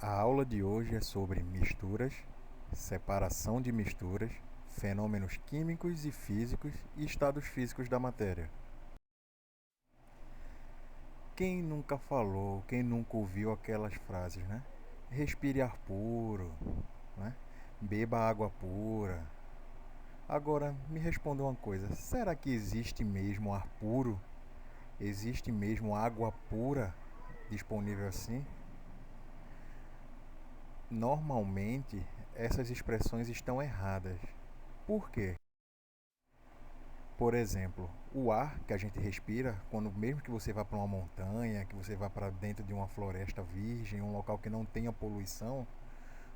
A aula de hoje é sobre misturas, separação de misturas, fenômenos químicos e físicos e estados físicos da matéria. Quem nunca falou, quem nunca ouviu aquelas frases, né? Respire ar puro, né? Beba água pura. Agora, me responda uma coisa: será que existe mesmo ar puro? Existe mesmo água pura disponível assim? Normalmente, essas expressões estão erradas. Por quê? Por exemplo, o ar que a gente respira, quando mesmo que você vá para uma montanha, que você vá para dentro de uma floresta virgem, um local que não tenha poluição,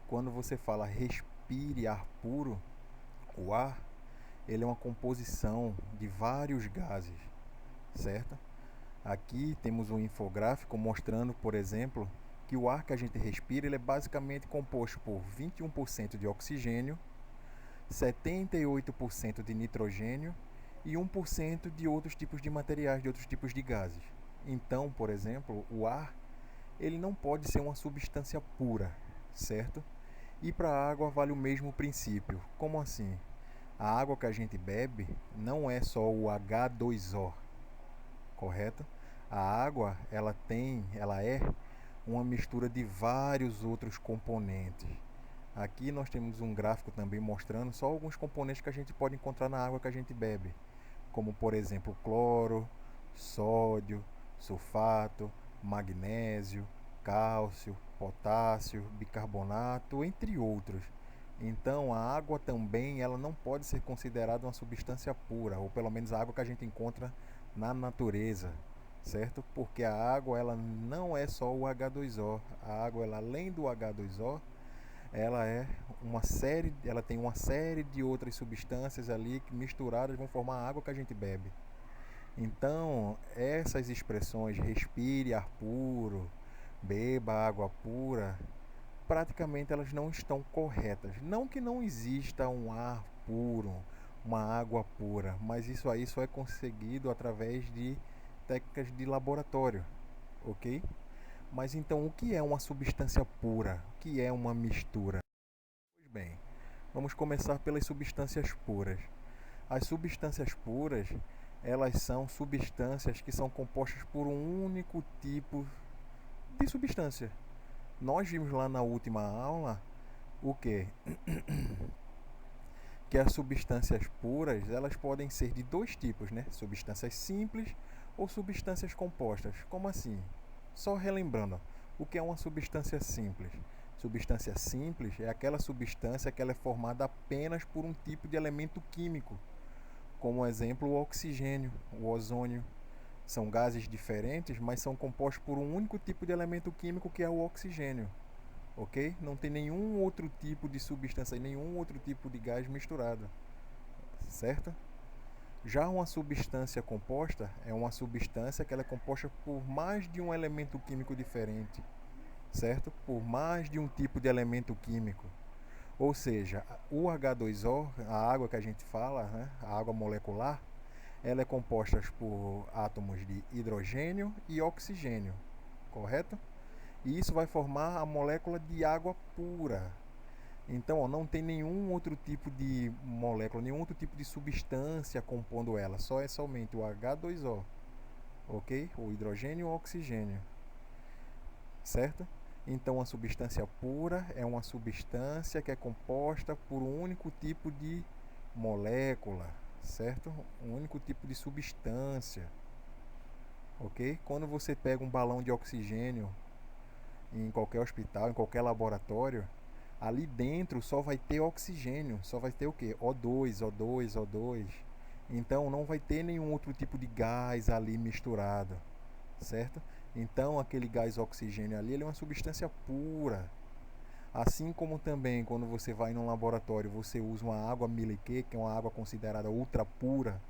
quando você fala respire ar puro, o ar, ele é uma composição de vários gases, certo? Aqui temos um infográfico mostrando, por exemplo, que o ar que a gente respira, ele é basicamente composto por 21% de oxigênio, 78% de nitrogênio e 1% de outros tipos de materiais, de outros tipos de gases. Então, por exemplo, o ar ele não pode ser uma substância pura, certo? E para a água vale o mesmo princípio. Como assim? A água que a gente bebe não é só o H2O, correto? A água, ela é uma mistura de vários outros componentes. Aqui nós temos um gráfico também mostrando só alguns componentes que a gente pode encontrar na água que a gente bebe, como por exemplo cloro, sódio, sulfato, magnésio, cálcio, potássio, bicarbonato, entre outros. Então a água também ela não pode ser considerada uma substância pura, ou pelo menos a água que a gente encontra na natureza, certo? Porque a água ela não é só o H2O. A água ela, além do H2O, ela tem uma série de outras substâncias ali que misturadas vão formar a água que a gente bebe. Então, essas expressões respire ar puro, beba água pura, praticamente elas não estão corretas. Não que não exista um ar puro, uma água pura, mas isso aí só é conseguido através de técnicas de laboratório, ok? Mas então, o que é uma substância pura? O que é uma mistura? Pois bem, vamos começar pelas substâncias puras. As substâncias puras, elas são substâncias que são compostas por um único tipo de substância. Nós vimos lá na última aula o que? Que as substâncias puras, elas podem ser de dois tipos, né? Substâncias simples ou substâncias compostas. Como assim? Só relembrando, o que é uma substância simples? Substância simples é aquela substância que ela é formada apenas por um tipo de elemento químico, como exemplo o oxigênio, o ozônio. São gases diferentes, mas são compostos por um único tipo de elemento químico que é o oxigênio, ok? Não tem nenhum outro tipo de substância, nenhum outro tipo de gás misturado, certo? Já uma substância composta é uma substância que ela é composta por mais de um elemento químico diferente, certo? Por mais de um tipo de elemento químico. Ou seja, o H2O, a água que a gente fala, né, a água molecular, ela é composta por átomos de hidrogênio e oxigênio, correto? E isso vai formar a molécula de água pura. Então, ó, não tem nenhum outro tipo de molécula, nenhum outro tipo de substância compondo ela, só é somente o H2O, ok? O hidrogênio e o oxigênio, certo? Então, a substância pura é uma substância que é composta por um único tipo de molécula, certo? Um único tipo de substância, ok? Quando você pega um balão de oxigênio em qualquer hospital, em qualquer laboratório, ali dentro só vai ter oxigênio, só vai ter o que? O2, O2, O2. Então não vai ter nenhum outro tipo de gás ali misturado, certo? Então aquele gás oxigênio ali ele é uma substância pura. Assim como também quando você vai num laboratório, você usa uma água miliquê, que é uma água considerada ultra pura,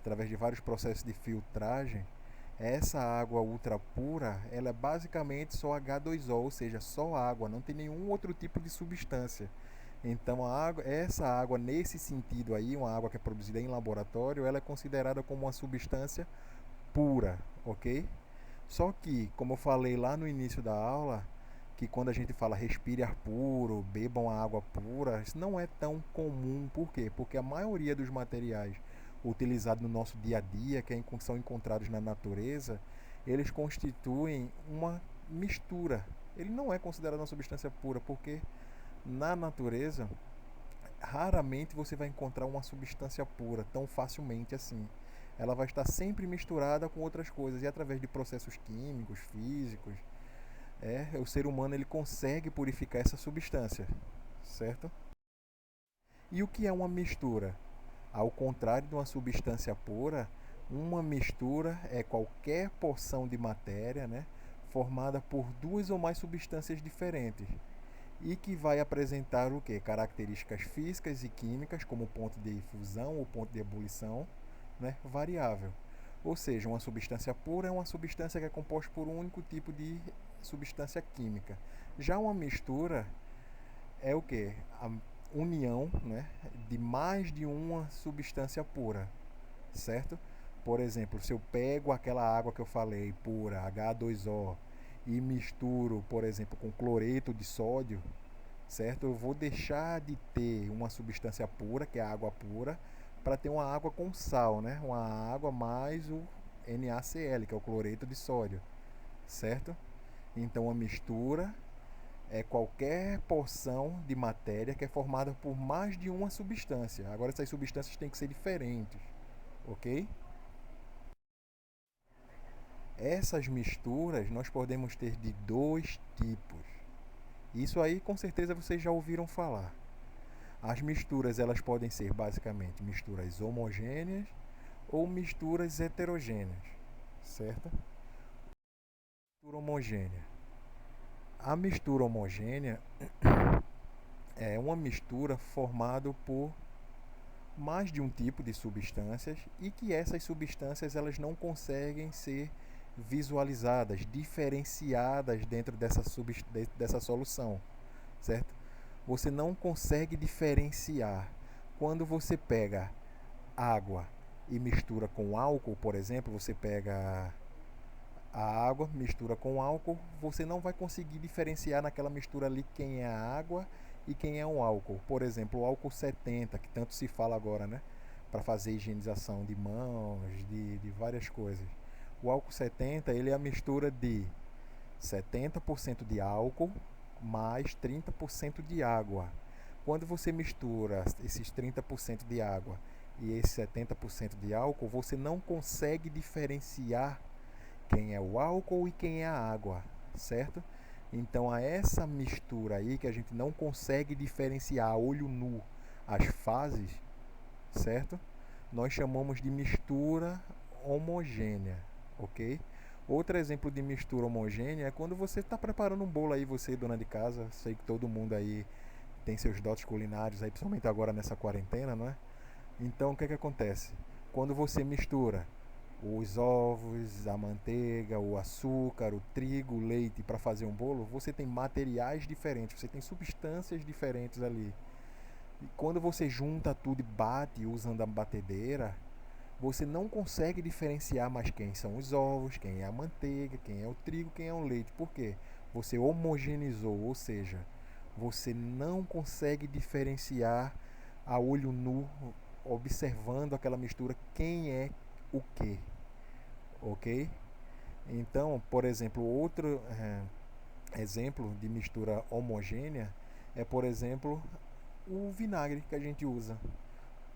através de vários processos de filtragem, essa água ultra pura, ela é basicamente só H2O, ou seja, só água, não tem nenhum outro tipo de substância. Então essa água nesse sentido aí, uma água que é produzida em laboratório, ela é considerada como uma substância pura, ok? Só que, como eu falei lá no início da aula, que quando a gente fala respire ar puro, bebam a água pura, isso não é tão comum. Por quê? Porque a maioria dos materiais utilizados no nosso dia a dia, são encontrados na natureza, eles constituem uma mistura. Ele não é considerado uma substância pura, porque na natureza raramente você vai encontrar uma substância pura tão facilmente assim. Ela vai estar sempre misturada com outras coisas e através de processos químicos, físicos, o ser humano ele consegue purificar essa substância, certo? E o que é uma mistura? Ao contrário de uma substância pura, uma mistura é qualquer porção de matéria, né, formada por duas ou mais substâncias diferentes e que vai apresentar o que? Características físicas e químicas, como ponto de fusão ou ponto de ebulição, né, variável. Ou seja, uma substância pura é uma substância que é composta por um único tipo de substância química. Já uma mistura é o que? A união, né, de mais de uma substância pura, certo? Por exemplo, se eu pego aquela água que eu falei, pura, H2O, e misturo, por exemplo, com cloreto de sódio, certo? Eu vou deixar de ter uma substância pura, que é a água pura, para ter uma água com sal, né? Uma água mais o NaCl, que é o cloreto de sódio, certo? Então a mistura é qualquer porção de matéria que é formada por mais de uma substância. Agora essas substâncias têm que ser diferentes, ok? Essas misturas nós podemos ter de dois tipos. Isso aí com certeza vocês já ouviram falar. As misturas elas podem ser basicamente misturas homogêneas ou misturas heterogêneas, certo? Mistura homogênea. A mistura homogênea é uma mistura formada por mais de um tipo de substâncias e que essas substâncias elas não conseguem ser visualizadas, diferenciadas dentro dessa solução, certo? Você não consegue diferenciar quando você pega água e mistura com álcool, por exemplo, você pega a água, mistura com álcool, você não vai conseguir diferenciar naquela mistura ali quem é a água e quem é o álcool. Por exemplo, o álcool 70, que tanto se fala agora, né? Para fazer higienização de mãos, de várias coisas. O álcool 70, ele é a mistura de 70% de álcool mais 30% de água. Quando você mistura esses 30% de água e esse 70% de álcool, você não consegue diferenciar quem é o álcool e quem é a água, certo? Então, a essa mistura aí que a gente não consegue diferenciar a olho nu as fases, certo? Nós chamamos de mistura homogênea, ok? Outro exemplo de mistura homogênea é quando você está preparando um bolo aí, você, dona de casa, sei que todo mundo aí tem seus dotes culinários aí, principalmente agora nessa quarentena, não é? Então, o que acontece? Quando você mistura os ovos, a manteiga, o açúcar, o trigo, o leite para fazer um bolo, você tem materiais diferentes, você tem substâncias diferentes ali. E quando você junta tudo e bate usando a batedeira, você não consegue diferenciar mais quem são os ovos, quem é a manteiga, quem é o trigo, quem é o leite. Por quê? Você homogeneizou, ou seja, você não consegue diferenciar a olho nu, observando aquela mistura, quem é o que, ok? Então, por exemplo, outro exemplo de mistura homogênea é, por exemplo, o vinagre que a gente usa.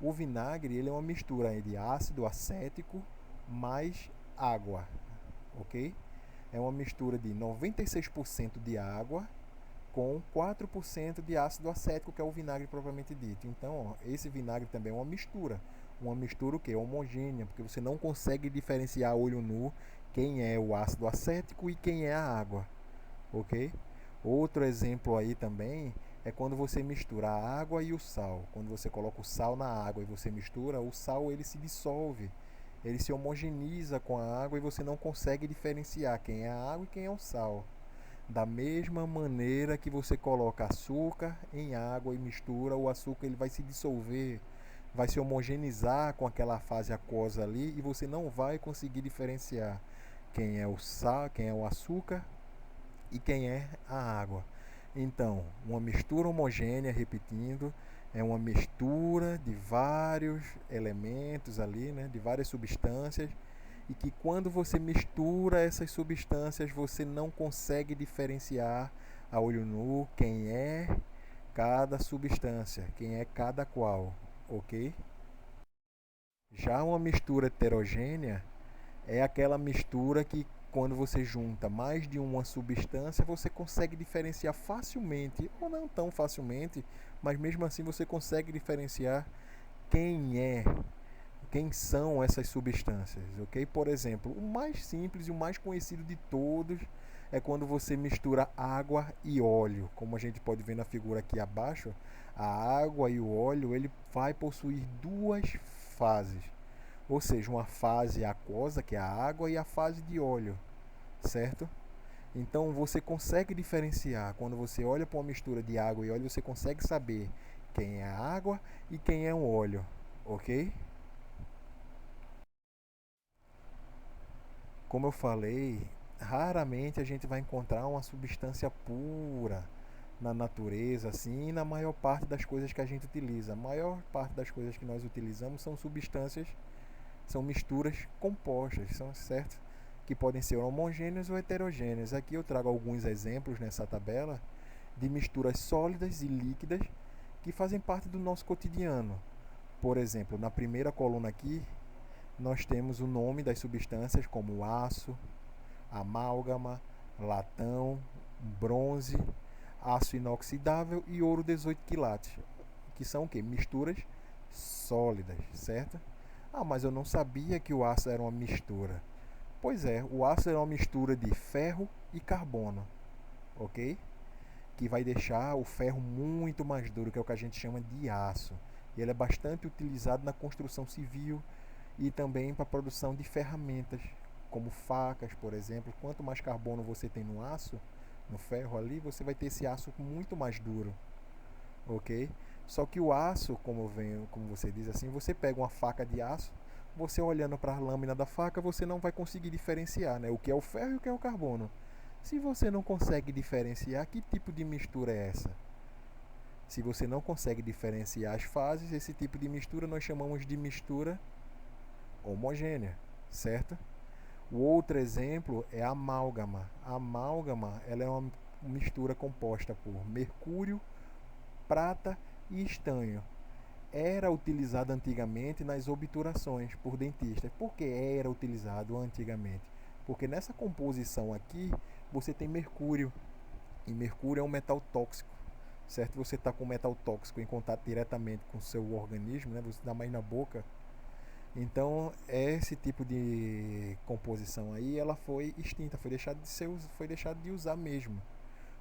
O vinagre ele é uma mistura de ácido acético mais água, ok? É uma mistura de 96% de água com 4% de ácido acético, que é o vinagre propriamente dito. Então, ó, esse vinagre também é uma mistura. Uma mistura o quê? Homogênea, porque você não consegue diferenciar a olho nu quem é o ácido acético e quem é a água, ok? Outro exemplo aí também é quando você mistura a água e o sal. Quando você coloca o sal na água e você mistura, o sal ele se dissolve, ele se homogeneiza com a água e você não consegue diferenciar quem é a água e quem é o sal. Da mesma maneira que você coloca açúcar em água e mistura, o açúcar ele vai se dissolver, vai se homogeneizar com aquela fase aquosa ali e você não vai conseguir diferenciar quem é o sal, quem é o açúcar e quem é a água. Então, uma mistura homogênea, repetindo, é uma mistura de vários elementos ali, né, de várias substâncias, e que quando você mistura essas substâncias, você não consegue diferenciar a olho nu quem é cada substância, quem é cada qual, ok? Já uma mistura heterogênea é aquela mistura que quando você junta mais de uma substância, você consegue diferenciar facilmente, ou não tão facilmente, mas mesmo assim você consegue diferenciar quem é, quem são essas substâncias, ok? Por exemplo, o mais simples e o mais conhecido de todos é quando você mistura água e óleo. Como a gente pode ver na figura aqui abaixo, a água e o óleo ele vai possuir duas fases, ou seja, uma fase aquosa, que é a água, e a fase de óleo, certo? Então você consegue diferenciar, quando você olha para uma mistura de água e óleo, você consegue saber quem é a água e quem é o óleo, ok? Como eu falei, raramente a gente vai encontrar uma substância pura na natureza, assim, e na maior parte das coisas que a gente utiliza. A maior parte das coisas que nós utilizamos são substâncias, são misturas compostas, são certo? Que podem ser homogêneas ou heterogêneas. Aqui eu trago alguns exemplos nessa tabela de misturas sólidas e líquidas que fazem parte do nosso cotidiano. Por exemplo, na primeira coluna aqui, nós temos o nome das substâncias como aço, amálgama, latão, bronze, aço inoxidável e ouro 18 quilates, que são o quê? Misturas sólidas, certo? Ah, mas eu não sabia que o aço era uma mistura. Pois é, o aço é uma mistura de ferro e carbono, ok? Que vai deixar o ferro muito mais duro, que é o que a gente chama de aço. E ele é bastante utilizado na construção civil e também para a produção de ferramentas, como facas, por exemplo. Quanto mais carbono você tem no aço, no ferro ali, você vai ter esse aço muito mais duro, ok? Só que o aço, como você diz assim, você pega uma faca de aço, você olhando para a lâmina da faca, você não vai conseguir diferenciar, né, o que é o ferro e o que é o carbono. Se você não consegue diferenciar, que tipo de mistura é essa? Se você não consegue diferenciar as fases, esse tipo de mistura nós chamamos de mistura homogênea, certo? O outro exemplo é a amálgama. A amálgama ela é uma mistura composta por mercúrio, prata e estanho. Era utilizado antigamente nas obturações por dentistas. Por que era utilizado antigamente? Porque nessa composição aqui você tem mercúrio. E mercúrio é um metal tóxico, certo? Você está com metal tóxico em contato diretamente com o seu organismo, né? Você dá mais na boca. Então, esse tipo de composição aí, ela foi extinta, foi deixado de usar mesmo,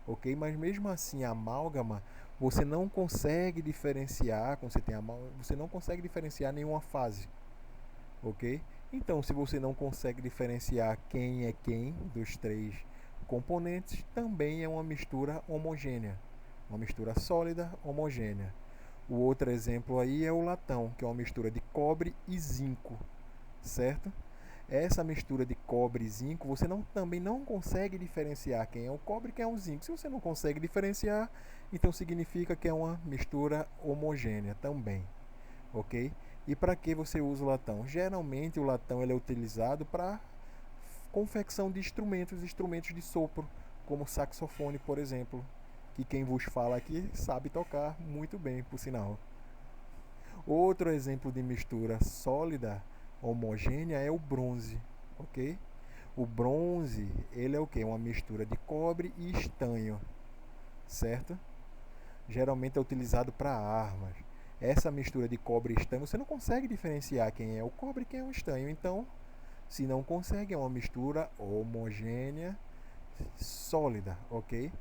ok? Mas mesmo assim, a amálgama, você não consegue diferenciar, quando você tem amálgama, você não consegue diferenciar nenhuma fase, ok? Então, se você não consegue diferenciar quem é quem dos três componentes, também é uma mistura homogênea, uma mistura sólida homogênea. O outro exemplo aí é o latão, que é uma mistura de cobre e zinco, certo? Essa mistura de cobre e zinco, você também não consegue diferenciar quem é o cobre e quem é o zinco. Se você não consegue diferenciar, então significa que é uma mistura homogênea também, ok? E para que você usa o latão? Geralmente o latão ele é utilizado para confecção de instrumentos de sopro, como saxofone, por exemplo, que quem vos fala aqui sabe tocar muito bem, por sinal. Outro exemplo de mistura sólida homogênea é o bronze, ok? O bronze, ele é o que? Uma mistura de cobre e estanho, certo? Geralmente é utilizado para armas. Essa mistura de cobre e estanho, você não consegue diferenciar quem é o cobre e quem é o estanho. Então, se não consegue, é uma mistura homogênea, sólida, ok?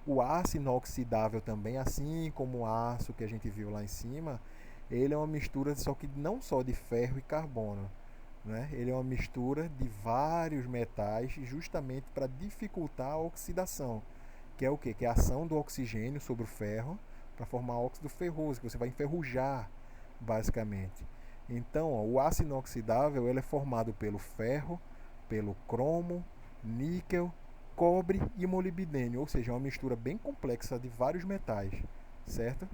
O aço inoxidável também, assim como o aço que a gente viu lá em cima, ele é uma mistura só que não só de ferro e carbono, né? Ele é uma mistura de vários metais justamente para dificultar a oxidação, que é o quê? Que é a ação do oxigênio sobre o ferro para formar óxido ferroso, que você vai enferrujar, basicamente. Então, ó, o aço inoxidável ele é formado pelo ferro, pelo cromo, níquel cobre e molibdênio, ou seja, é uma mistura bem complexa de vários metais, certo?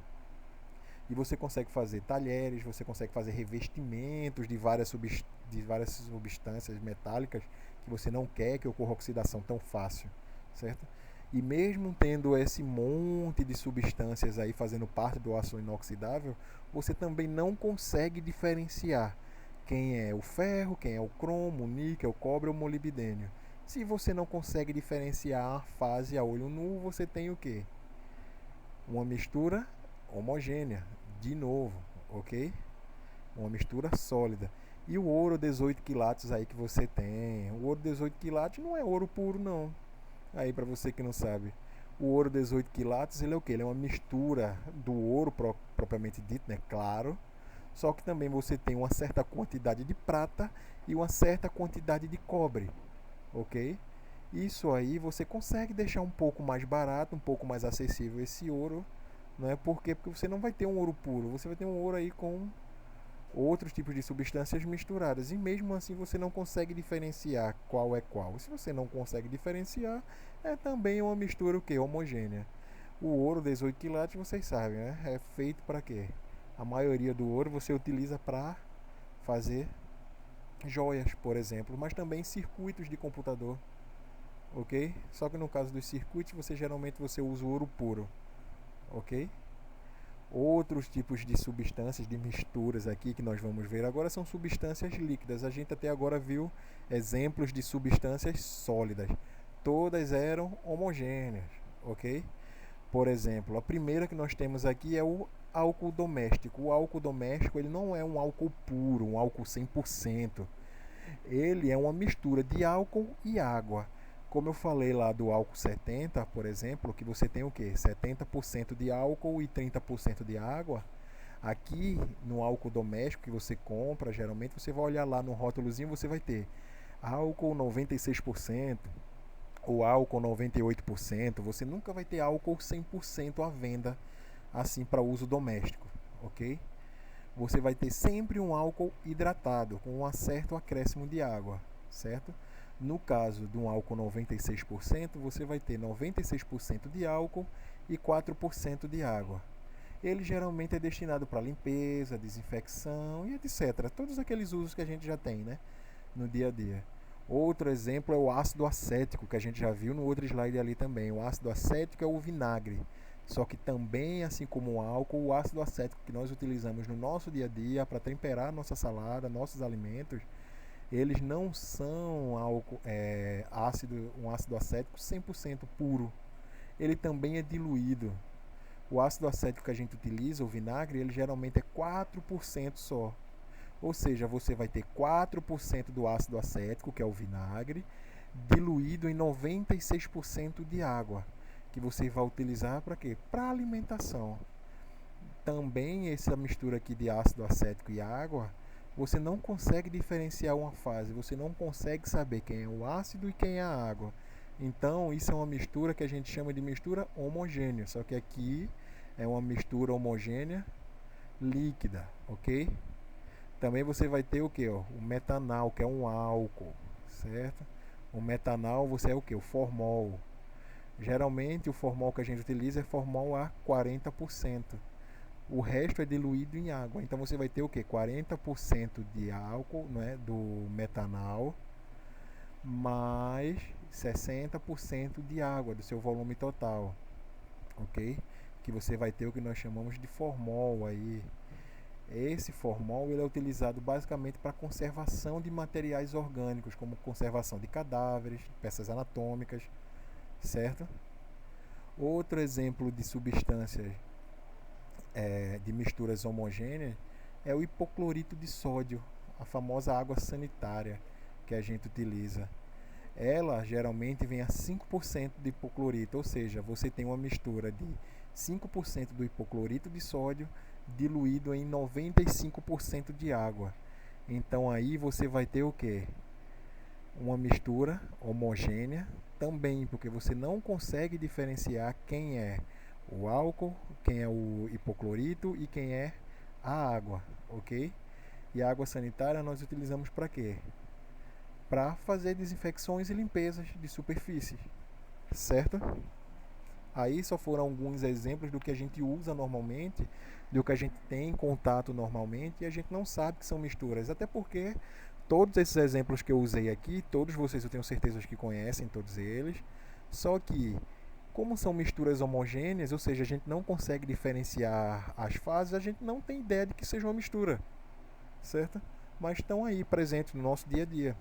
E você consegue fazer talheres, você consegue fazer revestimentos de várias substâncias metálicas que você não quer que ocorra oxidação tão fácil, certo? E mesmo tendo esse monte de substâncias aí fazendo parte do aço inoxidável, você também não consegue diferenciar quem é o ferro, quem é o cromo, o níquel, o cobre ou o molibdênio. Se você não consegue diferenciar a fase a olho nu, você tem o quê? Uma mistura homogênea, de novo, ok? Uma mistura sólida. E o ouro 18 quilates aí que você tem, o ouro 18 quilates não é ouro puro não. Aí para você que não sabe, o ouro 18 quilates, ele é o quê? Ele é uma mistura do ouro propriamente dito, né? Claro. Só que também você tem uma certa quantidade de prata e uma certa quantidade de cobre, ok? Isso aí você consegue deixar um pouco mais barato, um pouco mais acessível esse ouro, não é? Por quê? Porque você não vai ter um ouro puro, você vai ter um ouro aí com outros tipos de substâncias misturadas e mesmo assim você não consegue diferenciar qual é qual. Se você não consegue diferenciar, é também uma mistura o quê? Homogênea. O ouro 18 quilates, vocês sabem, né? É feito para quê? A maioria do ouro você utiliza para fazer joias, por exemplo, mas também circuitos de computador, ok? Só que no caso dos circuitos, geralmente usa o ouro puro, ok? Outros tipos de substâncias, de misturas aqui que nós vamos ver agora são substâncias líquidas. A gente até agora viu exemplos de substâncias sólidas. Todas eram homogêneas, ok? Por exemplo, a primeira que nós temos aqui é o álcool doméstico. O álcool doméstico ele não é um álcool puro, um álcool 100%. Ele é uma mistura de álcool e água. Como eu falei lá do álcool 70, por exemplo, que você tem o quê? 70% de álcool e 30% de água. Aqui no álcool doméstico que você compra, geralmente você vai olhar lá no rótulozinho, você vai ter álcool 96%, ou álcool 98%. Você nunca vai ter álcool 100% à venda assim para uso doméstico, ok? Você vai ter sempre um álcool hidratado com um certo acréscimo de água, certo? No caso de um álcool 96%, você vai ter 96% de álcool e 4% de água. Ele geralmente é destinado para limpeza, desinfecção e etc. Todos aqueles usos que a gente já tem, né, no dia a dia. Outro exemplo é o ácido acético, que a gente já viu no outro slide ali também. O ácido acético é o vinagre. Só que também, assim como o álcool, o ácido acético que nós utilizamos no nosso dia a dia para temperar nossa salada, nossos alimentos, eles não são um ácido acético 100% puro. Ele também é diluído. O ácido acético que a gente utiliza, o vinagre, ele geralmente é 4% só. Ou seja, você vai ter 4% do ácido acético, que é o vinagre, diluído em 96% de água, que você vai utilizar para quê? Para alimentação. Também essa mistura aqui de ácido acético e água, você não consegue diferenciar uma fase, você não consegue saber quem é o ácido e quem é a água. Então, isso é uma mistura que a gente chama de mistura homogênea, só que aqui é uma mistura homogênea líquida, ok? Também você vai ter o que? O metanal, que é um álcool, certo? O metanal você é o que? O formol. Geralmente o formol que a gente utiliza é formol a 40%. O resto é diluído em água. Então você vai ter o que? 40% de álcool, né, do metanal, mais 60% de água do seu volume total, ok? Que você vai ter o que nós chamamos de formol aí. Esse formol ele é utilizado basicamente para conservação de materiais orgânicos, como conservação de cadáveres, peças anatômicas, certo? Outro exemplo de substâncias de misturas homogêneas é o hipoclorito de sódio, a famosa água sanitária que a gente utiliza. Ela geralmente vem a 5% de hipoclorito, ou seja, você tem uma mistura de 5% do hipoclorito de sódio diluído em 95% de água. Então aí você vai ter o que? Uma mistura homogênea também, porque você não consegue diferenciar quem é o álcool, quem é o hipoclorito e quem é a água, ok? E a água sanitária nós utilizamos para quê? Para fazer desinfecções e limpezas de superfícies, certo? Aí só foram alguns exemplos do que a gente usa normalmente, do que a gente tem em contato normalmente, e a gente não sabe que são misturas, até porque todos esses exemplos que eu usei aqui, todos vocês eu tenho certeza que conhecem todos eles, só que como são misturas homogêneas, ou seja, a gente não consegue diferenciar as fases, a gente não tem ideia de que seja uma mistura, certo? Mas estão aí presentes no nosso dia a dia.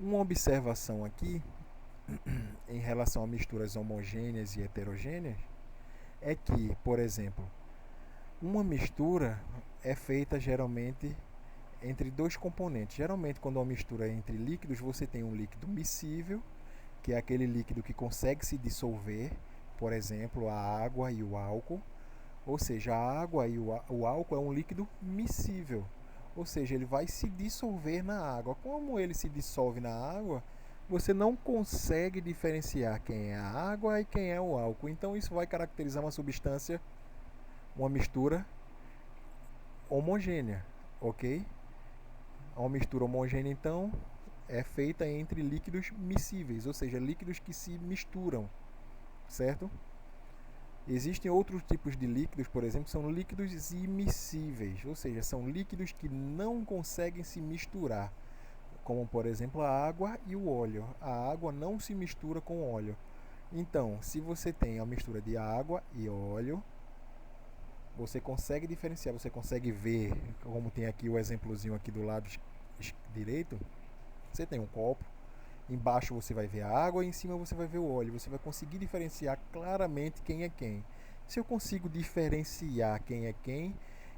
Uma observação aqui em relação a misturas homogêneas e heterogêneas é que, por exemplo, uma mistura é feita geralmente entre dois componentes. Geralmente, quando uma mistura é entre líquidos, você tem um líquido miscível, que é aquele líquido que consegue se dissolver, por exemplo, a água e o álcool. Ou seja, a água e o álcool é um líquido miscível, ou seja, ele vai se dissolver na água. Como ele se dissolve na água, você não consegue diferenciar quem é a água e quem é o álcool. Então isso vai caracterizar uma substância, uma mistura homogênea, ok? Uma mistura homogênea, então, é feita entre líquidos miscíveis, ou seja, líquidos que se misturam, certo? Existem outros tipos de líquidos, por exemplo, são líquidos imiscíveis, ou seja, são líquidos que não conseguem se misturar, como por exemplo a água e o óleo. A água não se mistura com o óleo. Então, se você tem a mistura de água e óleo, você consegue diferenciar, você consegue ver, como tem aqui o exemplozinho aqui do lado direito, você tem um copo, embaixo você vai ver a água e em cima você vai ver o óleo. Você vai conseguir diferenciar claramente quem é quem. Se eu consigo diferenciar quem é quem,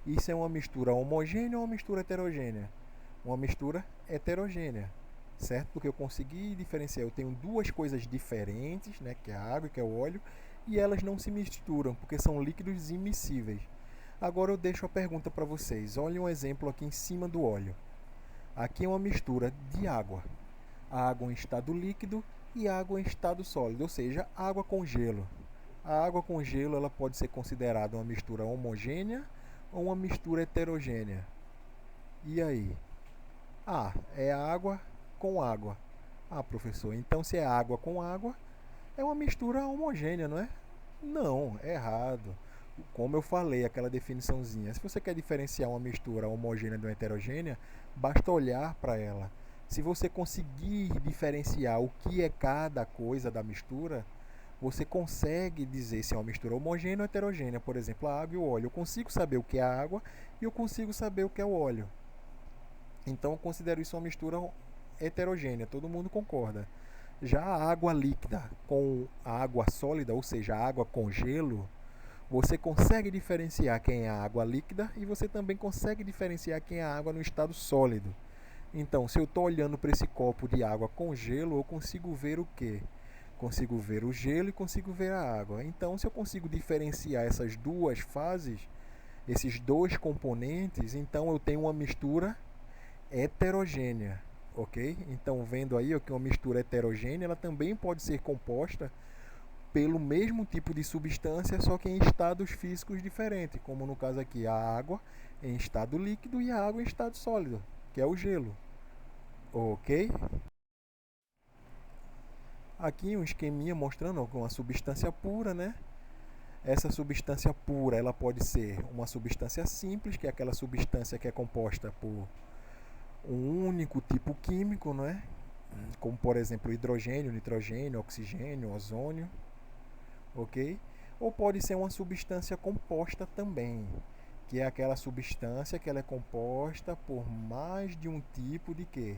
isso é uma mistura homogênea ou uma mistura heterogênea? Uma mistura heterogênea, certo? Porque eu consegui diferenciar. Eu tenho duas coisas diferentes, né, que é a água e que é o óleo, e elas não se misturam, porque são líquidos imiscíveis. Agora eu deixo a pergunta para vocês. Olhem um exemplo aqui em cima do óleo. Aqui é uma mistura de água. Água em estado líquido e água em estado sólido, ou seja, água com gelo. A água com gelo ela pode ser considerada uma mistura homogênea ou uma mistura heterogênea. E aí? Ah, é água com água. Ah, professor, então se é água com água, é uma mistura homogênea, não é? Não, é errado. Como eu falei, aquela definiçãozinha. Se você quer diferenciar uma mistura homogênea de uma heterogênea, basta olhar para ela. Se você conseguir diferenciar o que é cada coisa da mistura, você consegue dizer se é uma mistura homogênea ou heterogênea. Por exemplo, a água e o óleo. Eu consigo saber o que é a água e eu consigo saber o que é o óleo. Então eu considero isso uma mistura heterogênea, todo mundo concorda. Já a água líquida com a água sólida, ou seja, a água com gelo, você consegue diferenciar quem é a água líquida e você também consegue diferenciar quem é a água no estado sólido. Então, se eu estou olhando para esse copo de água com gelo, eu consigo ver o quê? Consigo ver o gelo e consigo ver a água. Então, se eu consigo diferenciar essas duas fases, esses dois componentes, então eu tenho uma mistura heterogênea, ok? Então, vendo aí que uma mistura heterogênea, ela também pode ser composta pelo mesmo tipo de substância, só que em estados físicos diferentes, como no caso aqui a água em estado líquido e a água em estado sólido, que é o gelo, ok? Aqui um esqueminha mostrando uma substância pura, né? Essa substância pura, ela pode ser uma substância simples, que é aquela substância que é composta por um único tipo químico, não é? Como por exemplo hidrogênio, nitrogênio, oxigênio, ozônio, ok? Ou pode ser uma substância composta também, que é aquela substância que ela é composta por mais de um tipo de quê?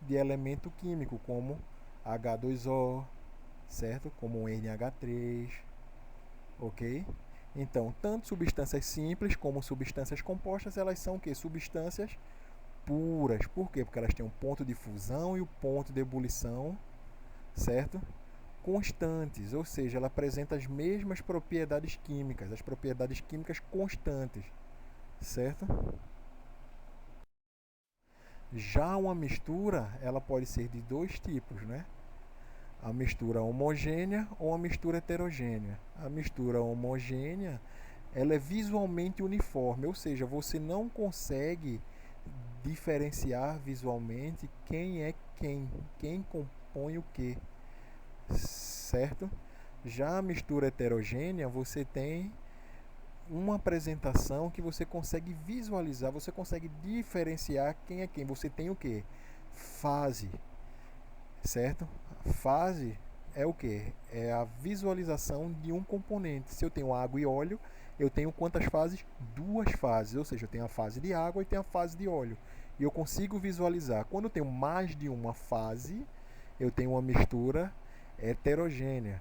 De elemento químico, como H2O, certo? Como NH3, ok? Então, tanto substâncias simples como substâncias compostas, elas são que? Substâncias puras. Por quê? Porque elas têm um ponto de fusão e o ponto de ebulição, certo? Constantes, ou seja, ela apresenta as mesmas propriedades químicas, as propriedades químicas constantes, certo? Já uma mistura, ela pode ser de dois tipos, né? A mistura homogênea ou a mistura heterogênea. A mistura homogênea, ela é visualmente uniforme, ou seja, você não consegue diferenciar visualmente quem é quem compõe o que, certo? Já a mistura heterogênea, você tem uma apresentação que você consegue visualizar, você consegue diferenciar quem é quem. Você tem o que? Fase, certo? Fase é o que? É a visualização de um componente. Se eu tenho água e óleo, eu tenho quantas fases? Duas fases, ou seja, eu tenho a fase de água e tenho a fase de óleo. E eu consigo visualizar. Quando eu tenho mais de uma fase, eu tenho uma mistura heterogênea.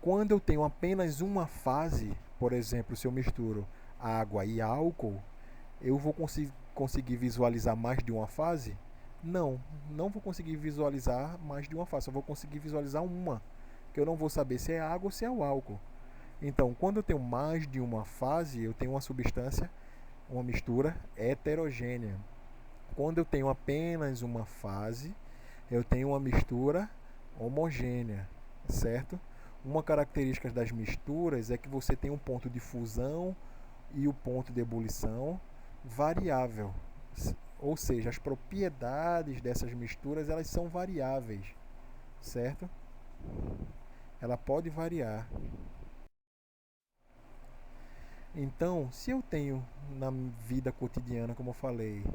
Quando eu tenho apenas uma fase, por exemplo, se eu misturo água e álcool, eu vou conseguir visualizar mais de uma fase? Não, não vou conseguir visualizar mais de uma fase, só vou conseguir visualizar uma, que eu não vou saber se é água ou se é o álcool. Então, quando eu tenho mais de uma fase, eu tenho uma substância, uma mistura heterogênea. Quando eu tenho apenas uma fase, eu tenho uma mistura homogênea, certo? Uma característica das misturas é que você tem um ponto de fusão e o ponto de ebulição variável, ou seja, as propriedades dessas misturas elas são variáveis, certo? Ela pode variar. Então, se eu tenho na vida cotidiana, como eu falei,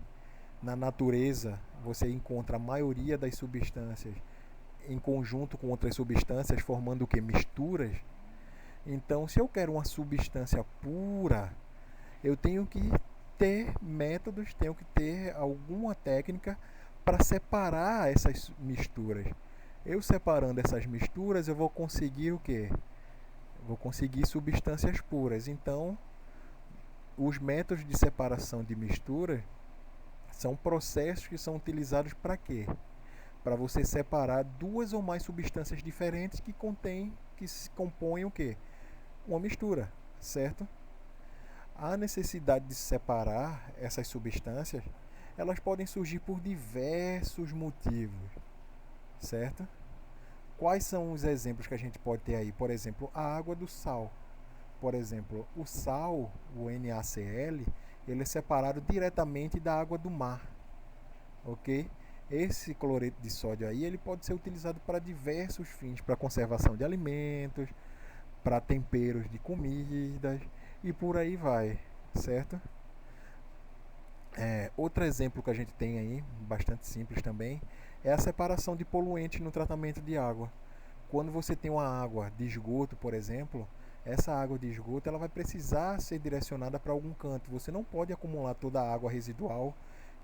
na natureza, você encontra a maioria das substâncias em conjunto com outras substâncias, formando o que? Misturas. Então, se eu quero uma substância pura, eu tenho que ter métodos, tenho que ter alguma técnica para separar essas misturas. Eu separando essas misturas, eu vou conseguir o quê? Vou conseguir substâncias puras. Então, os métodos de separação de misturas são processos que são utilizados para quê? Para você separar duas ou mais substâncias diferentes que se compõem o quê? Uma mistura, certo? A necessidade de separar essas substâncias, elas podem surgir por diversos motivos, certo? Quais são os exemplos que a gente pode ter aí? Por exemplo, a água do sal. Por exemplo, o sal, o NaCl, ele é separado diretamente da água do mar, ok? Esse cloreto de sódio aí, ele pode ser utilizado para diversos fins, para conservação de alimentos, para temperos de comidas e por aí vai, certo? Outro exemplo que a gente tem aí, bastante simples também, é a separação de poluentes no tratamento de água. Quando você tem uma água de esgoto, por exemplo, essa água de esgoto ela vai precisar ser direcionada para algum canto. Você não pode acumular toda a água residual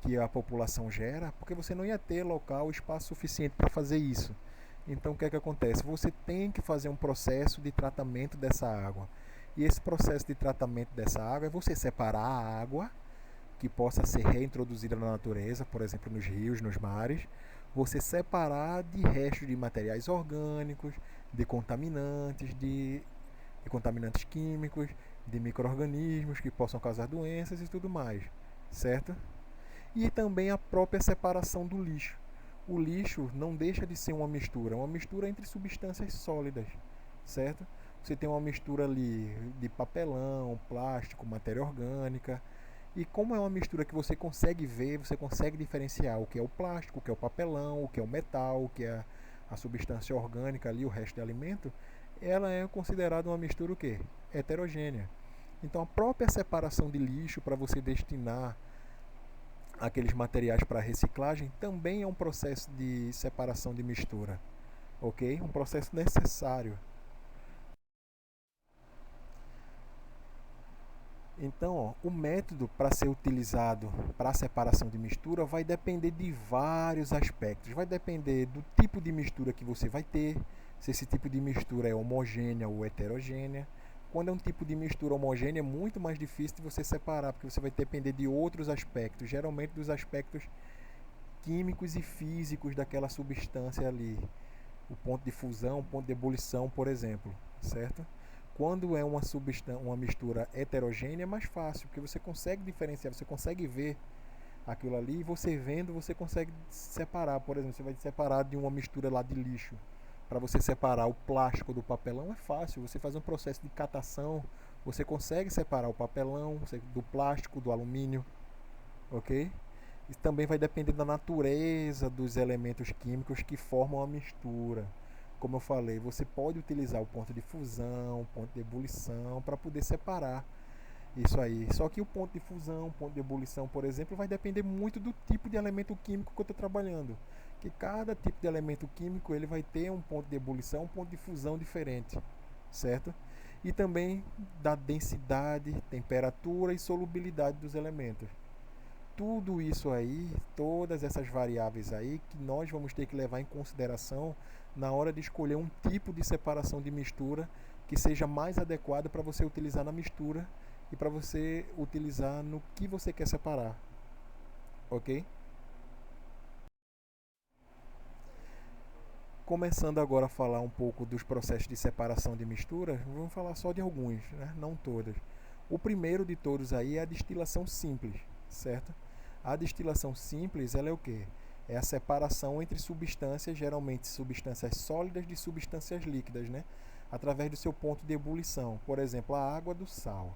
que a população gera, porque você não ia ter local, espaço suficiente para fazer isso. Então o que é que acontece? Você tem que fazer um processo de tratamento dessa água. E esse processo de tratamento dessa água é você separar a água que possa ser reintroduzida na natureza, por exemplo, nos rios, nos mares, você separar de restos de materiais orgânicos, de contaminantes químicos, de micro-organismos que possam causar doenças e tudo mais, certo? E também a própria separação do lixo. O lixo não deixa de ser uma mistura entre substâncias sólidas, certo? Você tem uma mistura ali de papelão, plástico, matéria orgânica. E como é uma mistura que você consegue ver, você consegue diferenciar o que é o plástico, o que é o papelão, o que é o metal, o que é a substância orgânica ali, o resto de alimento, ela é considerada uma mistura o quê? Heterogênea. Então a própria separação de lixo para você destinar aqueles materiais para reciclagem também é um processo de separação de mistura, ok? Um processo necessário. Então, o método para ser utilizado para a separação de mistura vai depender de vários aspectos. Vai depender do tipo de mistura que você vai ter, se esse tipo de mistura é homogênea ou heterogênea. Quando é um tipo de mistura homogênea, é muito mais difícil de você separar, porque você vai depender de outros aspectos, geralmente dos aspectos químicos e físicos daquela substância ali. O ponto de fusão, o ponto de ebulição, por exemplo, certo? Quando é uma mistura heterogênea é mais fácil, porque você consegue diferenciar, você consegue ver aquilo ali e você vendo, você consegue separar. Por exemplo, você vai separar de uma mistura lá de lixo. Para você separar o plástico do papelão é fácil, você faz um processo de catação, você consegue separar o papelão do plástico, do alumínio, ok? Isso também vai depender da natureza dos elementos químicos que formam a mistura. Como eu falei, você pode utilizar o ponto de fusão, o ponto de ebulição para poder separar isso aí. Só que o ponto de fusão, o ponto de ebulição, por exemplo, vai depender muito do tipo de elemento químico que eu estou trabalhando. Que cada tipo de elemento químico ele vai ter um ponto de ebulição, um ponto de fusão diferente, certo? E também da densidade, temperatura e solubilidade dos elementos. Tudo isso aí, todas essas variáveis aí que nós vamos ter que levar em consideração na hora de escolher um tipo de separação de mistura que seja mais adequado para você utilizar na mistura e para você utilizar no que você quer separar, ok? Começando agora a falar um pouco dos processos de separação de misturas, vamos falar só de alguns, né? Não todos. O primeiro de todos aí é a destilação simples, certo? A destilação simples, ela é o quê? É a separação entre substâncias, geralmente substâncias sólidas de substâncias líquidas, né? Através do seu ponto de ebulição. Por exemplo, a água do sal.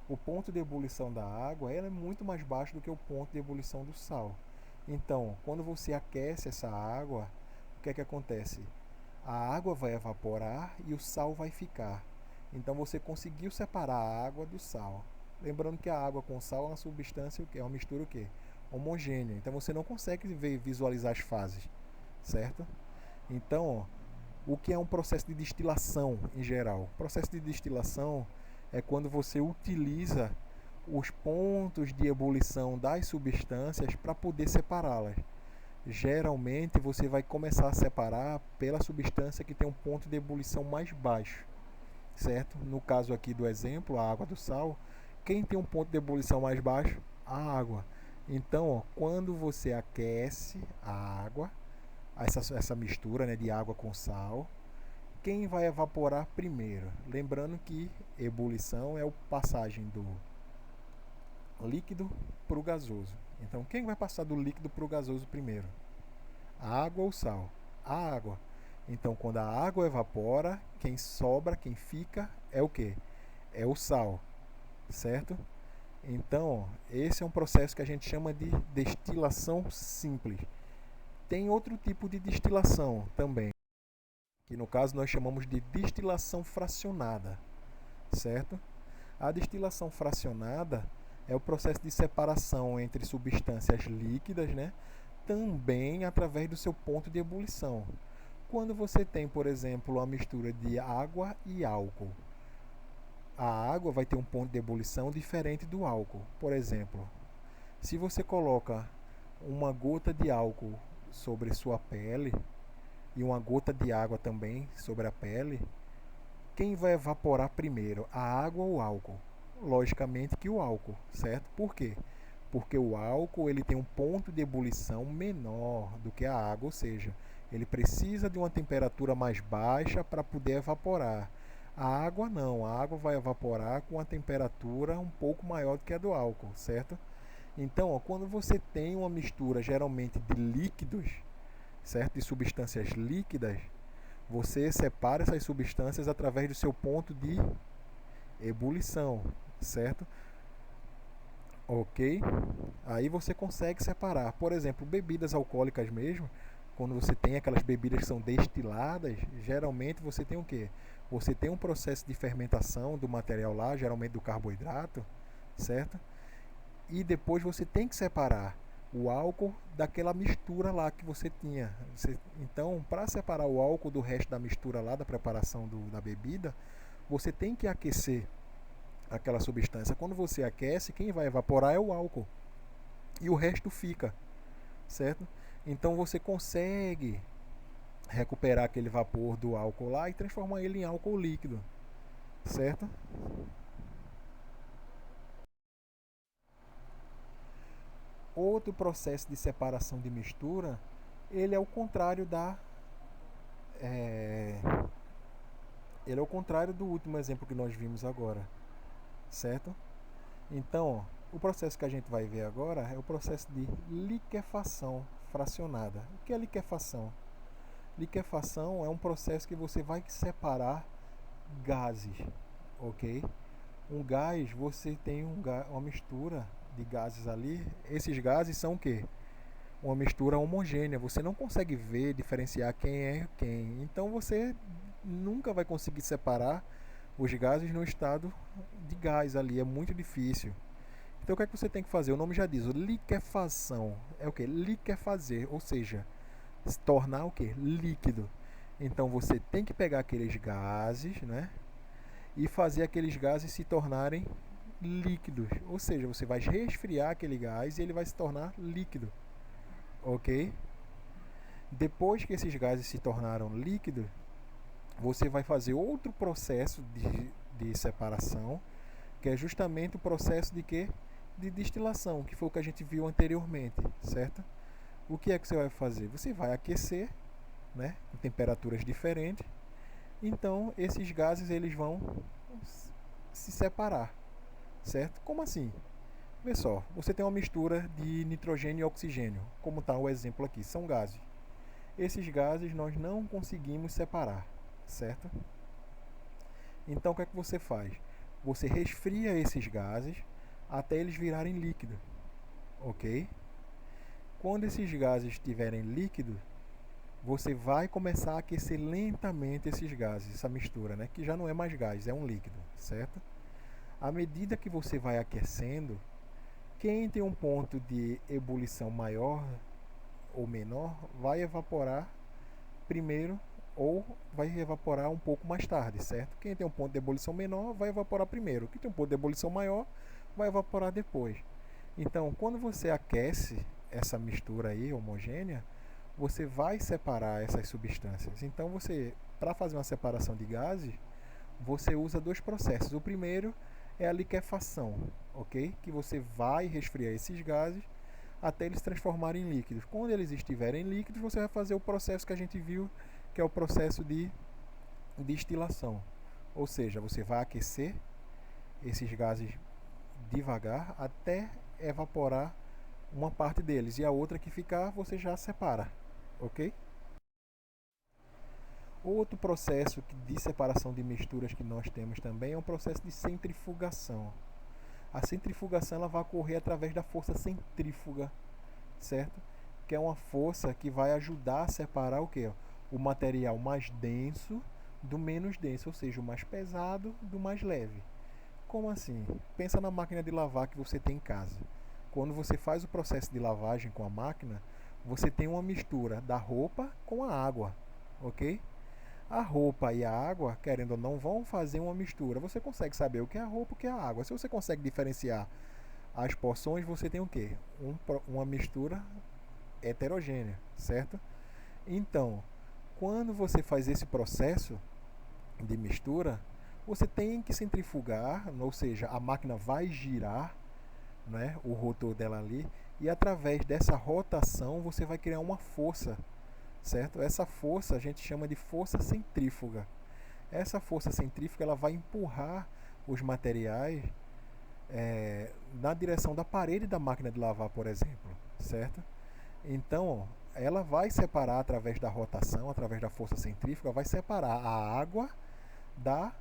O ponto de ebulição da água ela é muito mais baixo do que o ponto de ebulição do sal. Então, quando você aquece essa água, o que é que acontece? A água vai evaporar e o sal vai ficar. Então você conseguiu separar a água do sal. Lembrando que a água com sal é uma substância, é uma mistura o quê? Homogênea. Então você não consegue visualizar as fases, certo? Então, o que é um processo de destilação em geral? O processo de destilação é quando você utiliza os pontos de ebulição das substâncias para poder separá-las. Geralmente você vai começar a separar pela substância que tem um ponto de ebulição mais baixo, certo? No caso aqui do exemplo, a água do sal, quem tem um ponto de ebulição mais baixo? A água. Então, ó, quando você aquece a água, essa mistura, né, de água com sal, quem vai evaporar primeiro? Lembrando que ebulição é a passagem do líquido para o gasoso. Então, quem vai passar do líquido para o gasoso primeiro? A água ou o sal? A água. Então, quando a água evapora, quem sobra, quem fica, é o quê? É o sal, certo? Então, esse é um processo que a gente chama de destilação simples. Tem outro tipo de destilação também, que no caso nós chamamos de destilação fracionada, certo? A destilação fracionada é o processo de separação entre substâncias líquidas, né? Também através do seu ponto de ebulição. Quando você tem, por exemplo, a mistura de água e álcool, a água vai ter um ponto de ebulição diferente do álcool. Por exemplo, se você coloca uma gota de álcool sobre sua pele e uma gota de água também sobre a pele, quem vai evaporar primeiro, a água ou o álcool? Logicamente que o álcool, certo? Por quê? Porque o álcool ele tem um ponto de ebulição menor do que a água, ou seja, ele precisa de uma temperatura mais baixa para poder evaporar. A água não, a água vai evaporar com uma temperatura um pouco maior do que a do álcool, certo? Então, ó, quando você tem uma mistura geralmente de líquidos, certo? De substâncias líquidas, você separa essas substâncias através do seu ponto de ebulição, certo? Ok? Aí você consegue separar. Por exemplo, bebidas alcoólicas mesmo, quando você tem aquelas bebidas que são destiladas, geralmente você tem o quê? Você tem um processo de fermentação do material lá, geralmente do carboidrato, certo? E depois você tem que separar o álcool daquela mistura lá que você tinha. Então, para separar o álcool do resto da mistura lá, da preparação da bebida, você tem que aquecer aquela substância. Quando você aquece, quem vai evaporar é o álcool. E o resto fica, certo? Então você consegue recuperar aquele vapor do álcool lá e transformar ele em álcool líquido, certo? Outro processo de separação de mistura, ele é o contrário é, ele é o contrário do último exemplo que nós vimos agora, certo? Então, o processo que a gente vai ver agora é o processo de liquefação fracionada. O que é liquefação? Liquefação é um processo que você vai separar gases, ok? Um gás, você tem uma mistura de gases ali, esses gases são o quê? Uma mistura homogênea. Você não consegue ver, diferenciar quem é quem. Então você nunca vai conseguir separar os gases no estado de gás ali. É muito difícil. Então o que é que você tem que fazer? O nome já diz, liquefação. É o que? Liquefazer, ou seja, se tornar o que? Líquido. Então você tem que pegar aqueles gases, né? E fazer aqueles gases se tornarem líquidos. Ou seja, você vai resfriar aquele gás e ele vai se tornar líquido. Ok? Depois que esses gases se tornaram líquidos, você vai fazer outro processo de separação, que é justamente o processo de quê? De destilação, que foi o que a gente viu anteriormente, certo? O que é que você vai fazer? Você vai aquecer, né, com temperaturas diferentes. Então, esses gases eles vão se separar, certo? Como assim? Vê só, você tem uma mistura de nitrogênio e oxigênio, como está o exemplo aqui, são gases. Esses gases nós não conseguimos separar, certo? Então o que é que você faz? Você resfria esses gases até eles virarem líquido, ok? Quando esses gases estiverem líquidos, você vai começar a aquecer lentamente esses gases, essa mistura, né? Que já não é mais gás, é um líquido, certo? À medida que você vai aquecendo, quem tem um ponto de ebulição maior ou menor vai evaporar primeiro ou vai evaporar um pouco mais tarde, certo? Quem tem um ponto de ebulição menor vai evaporar primeiro. Quem tem um ponto de ebulição maior vai evaporar depois. Então, quando você aquece essa mistura aí homogênea, você vai separar essas substâncias. Então, para fazer uma separação de gases, você usa dois processos. O primeiro é a liquefação, ok? Que você vai resfriar esses gases até eles se transformarem em líquidos. Quando eles estiverem líquidos, você vai fazer o processo que a gente viu, que é o processo de destilação. Ou seja, você vai aquecer esses gases devagar até evaporar uma parte deles e a outra que ficar você já separa, ok? Outro processo de separação de misturas que nós temos também é um processo de centrifugação. A centrifugação ela vai ocorrer através da força centrífuga, certo? Que é uma força que vai ajudar a separar o quê? O material mais denso do menos denso, ou seja, o mais pesado do mais leve. Como assim? Pensa na máquina de lavar que você tem em casa. Quando você faz o processo de lavagem com a máquina, você tem uma mistura da roupa com a água, ok? A roupa e a água, querendo ou não, vão fazer uma mistura. Você consegue saber o que é a roupa e o que é a água. Se você consegue diferenciar as porções, você tem o quê? Uma mistura heterogênea, certo? Então, quando você faz esse processo de mistura, você tem que centrifugar, ou seja, a máquina vai girar, né, o rotor dela ali, e através dessa rotação você vai criar uma força, certo? Essa força a gente chama de força centrífuga. Essa força centrífuga ela vai empurrar os materiais na direção da parede da máquina de lavar, por exemplo, certo? Então, ela vai separar através da rotação, através da força centrífuga, vai separar a água da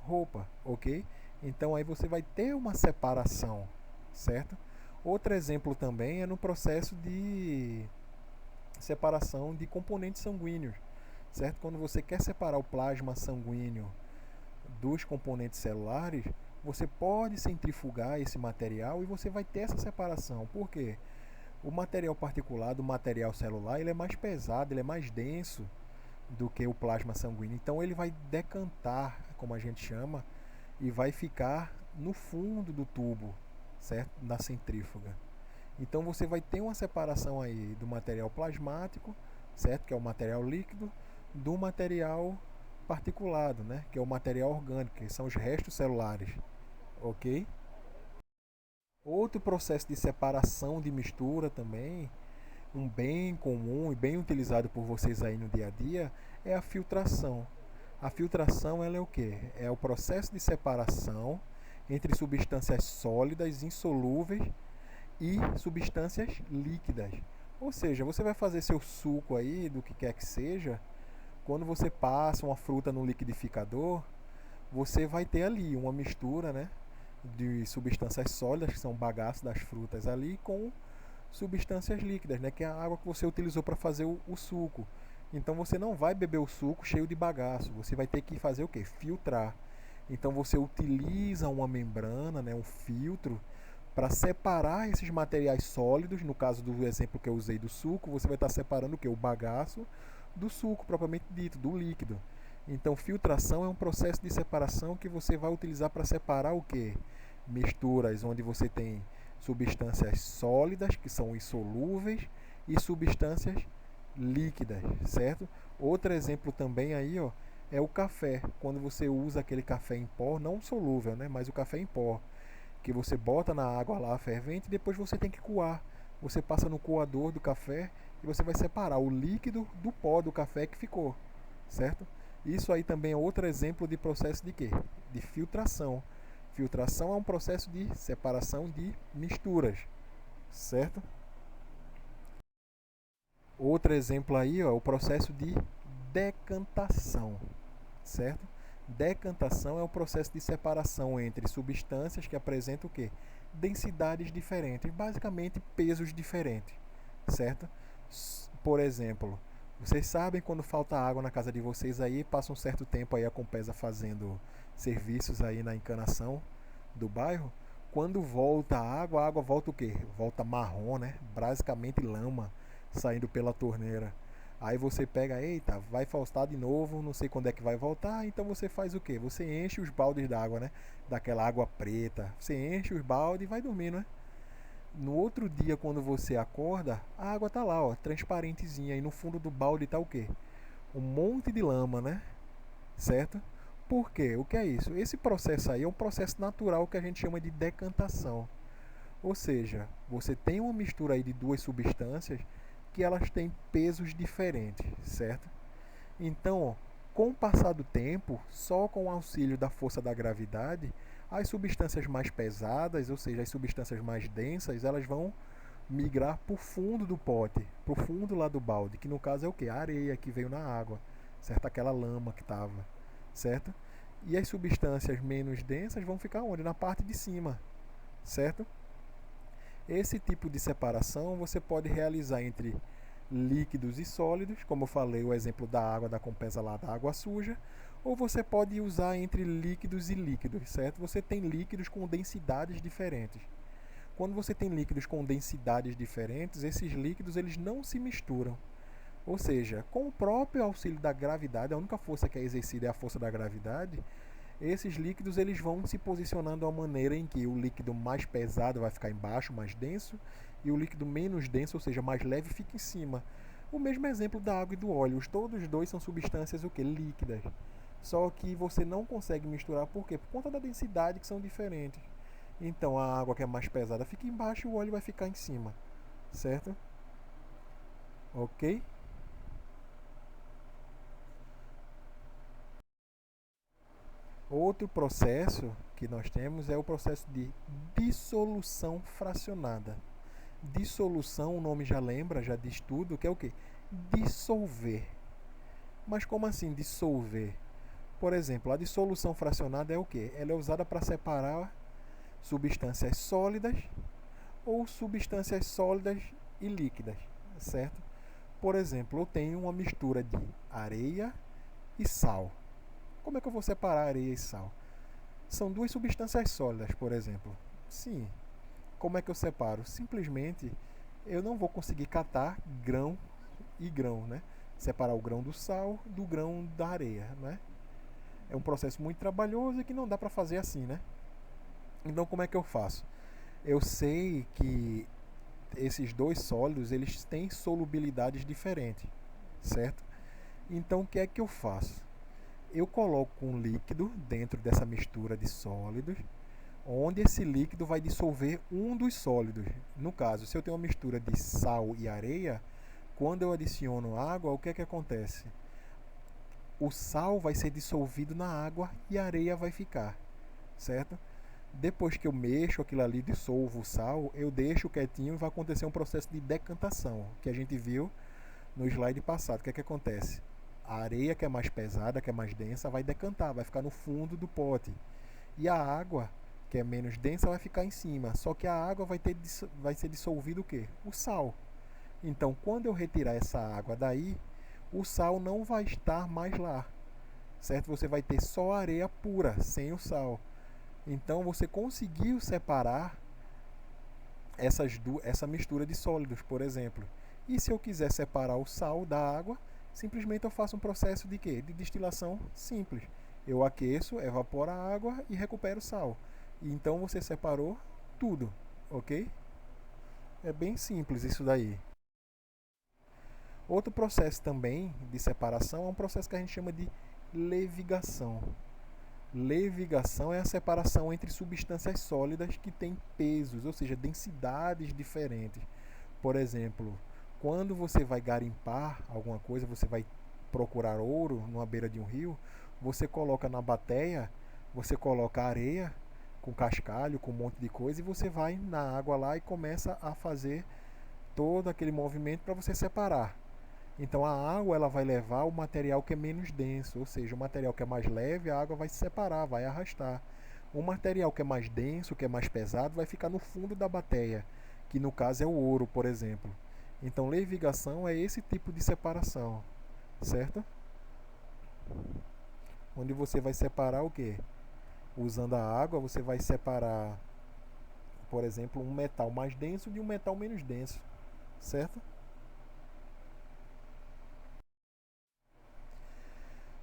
roupa, ok? Então aí você vai ter uma separação, certo? Outro exemplo também é no processo de separação de componentes sanguíneos, certo? Quando você quer separar o plasma sanguíneo dos componentes celulares, você pode centrifugar esse material e você vai ter essa separação. Por quê? O material particulado, o material celular, ele é mais pesado, ele é mais denso do que o plasma sanguíneo. Então ele vai decantar, como a gente chama, e vai ficar no fundo do tubo, certo? Na centrífuga. Então você vai ter uma separação aí do material plasmático, certo? Que é o material líquido, do material particulado, né? Que é o material orgânico, que são os restos celulares, ok? Outro processo de separação de mistura também, um bem comum e bem utilizado por vocês aí no dia a dia, é a filtração. A filtração ela é o quê? É o processo de separação entre substâncias sólidas, insolúveis e substâncias líquidas. Ou seja, você vai fazer seu suco aí, do que quer que seja, quando você passa uma fruta no liquidificador, você vai ter ali uma mistura, né, de substâncias sólidas, que são bagaços das frutas ali, com substâncias líquidas, né, que é a água que você utilizou para fazer o suco. Então você não vai beber o suco cheio de bagaço, você vai ter que fazer o quê? Filtrar. Então você utiliza uma membrana, né, um filtro, para separar esses materiais sólidos. No caso do exemplo que eu usei do suco, você vai estar separando o quê? O bagaço do suco propriamente dito, do líquido. Então filtração é um processo de separação que você vai utilizar para separar o quê? Misturas onde você tem substâncias sólidas, que são insolúveis, e substâncias líquidas, certo? Outro exemplo também aí, ó, é o café. Quando você usa aquele café em pó, não solúvel, né, mas o café em pó, que você bota na água lá fervente e depois você tem que coar. Você passa no coador do café e você vai separar o líquido do pó do café que ficou, certo? Isso aí também é outro exemplo de processo de quê? De filtração. Filtração é um processo de separação de misturas, certo? Outro exemplo aí ó, é o processo de decantação, certo? Decantação é o processo de separação entre substâncias que apresentam o quê? Densidades diferentes, basicamente pesos diferentes, certo? Por exemplo, vocês sabem quando falta água na casa de vocês aí, passa um certo tempo aí a Compesa fazendo serviços aí na encanação do bairro. Quando volta a água volta o quê? Volta marrom, né? Basicamente lama saindo pela torneira. Aí você pega, eita, vai faltar de novo, não sei quando é que vai voltar, então você faz o quê? Você enche os baldes d'água, né? Daquela água preta. Você enche os baldes e vai dormir, né? No outro dia, quando você acorda, a água tá lá, ó, transparentezinha. E no fundo do balde tá o quê? Um monte de lama, né? Certo? Por quê? O que é isso? Esse processo aí é um processo natural que a gente chama de decantação. Ou seja, você tem uma mistura aí de duas substâncias que elas têm pesos diferentes, certo? Então, ó, com o passar do tempo, só com o auxílio da força da gravidade, as substâncias mais pesadas, ou seja, as substâncias mais densas, elas vão migrar para o fundo do pote, para o fundo lá do balde, que no caso é o que? A areia que veio na água, certo? Aquela lama que estava, certo? E as substâncias menos densas vão ficar onde? Na parte de cima, certo? Esse tipo de separação você pode realizar entre líquidos e sólidos, como eu falei, o exemplo da água da Compesa lá da água suja, ou você pode usar entre líquidos e líquidos, certo? Você tem líquidos com densidades diferentes. Quando você tem líquidos com densidades diferentes, esses líquidos eles não se misturam. Ou seja, com o próprio auxílio da gravidade, a única força que é exercida é a força da gravidade, esses líquidos eles vão se posicionando de uma maneira em que o líquido mais pesado vai ficar embaixo, mais denso, e o líquido menos denso, ou seja, mais leve, fica em cima. O mesmo exemplo da água e do óleo. Todos dois são substâncias o quê? Líquidas. Só que você não consegue misturar por quê? Por conta da densidade que são diferentes. Então a água que é mais pesada fica embaixo e o óleo vai ficar em cima. Certo? Ok? Outro processo que nós temos é o processo de dissolução fracionada. Dissolução, o nome já lembra, já diz tudo, que é o quê? Dissolver. Mas como assim dissolver? Por exemplo, a dissolução fracionada é o quê? Ela é usada para separar substâncias sólidas ou substâncias sólidas e líquidas, certo? Por exemplo, eu tenho uma mistura de areia e sal. Como é que eu vou separar areia e sal? São duas substâncias sólidas, por exemplo. Sim. Como é que eu separo? Simplesmente eu não vou conseguir catar grão e grão, né? Separar o grão do sal do grão da areia, né? É um processo muito trabalhoso e que não dá para fazer assim, né? Então como é que eu faço? Eu sei que esses dois sólidos eles têm solubilidades diferentes, certo? Então o que é que eu faço? Eu coloco um líquido dentro dessa mistura de sólidos, onde esse líquido vai dissolver um dos sólidos. No caso, se eu tenho uma mistura de sal e areia, quando eu adiciono água, o que é que acontece? O sal vai ser dissolvido na água e a areia vai ficar, certo? Depois que eu mexo aquilo ali, dissolvo o sal, eu deixo quietinho e vai acontecer um processo de decantação, que a gente viu no slide passado. O que é que acontece? A areia que é mais pesada, que é mais densa, vai decantar, vai ficar no fundo do pote. E a água, que é menos densa, vai ficar em cima. Só que a água vai ser dissolvido o quê? O sal. Então, quando eu retirar essa água daí, o sal não vai estar mais lá, certo? Você vai ter só areia pura, sem o sal. Então, você conseguiu separar essa mistura de sólidos, por exemplo. E se eu quiser separar o sal da água, simplesmente eu faço um processo de quê? De destilação simples. Eu aqueço, evaporo a água e recupero o sal. E então você separou tudo, ok? É bem simples isso daí. Outro processo também de separação é um processo que a gente chama de levigação. Levigação é a separação entre substâncias sólidas que têm pesos, ou seja, densidades diferentes. Por exemplo, quando você vai garimpar alguma coisa, você vai procurar ouro numa beira de um rio, você coloca na bateia, você coloca areia com cascalho, com um monte de coisa, e você vai na água lá e começa a fazer todo aquele movimento para você separar. Então a água ela vai levar o material que é menos denso, ou seja, o material que é mais leve, a água vai se separar, vai arrastar. O material que é mais denso, que é mais pesado, vai ficar no fundo da bateia, que no caso é o ouro, por exemplo. Então levigação é esse tipo de separação, certo? Onde você vai separar o quê? Usando a água, você vai separar, por exemplo, um metal mais denso de um metal menos denso, certo?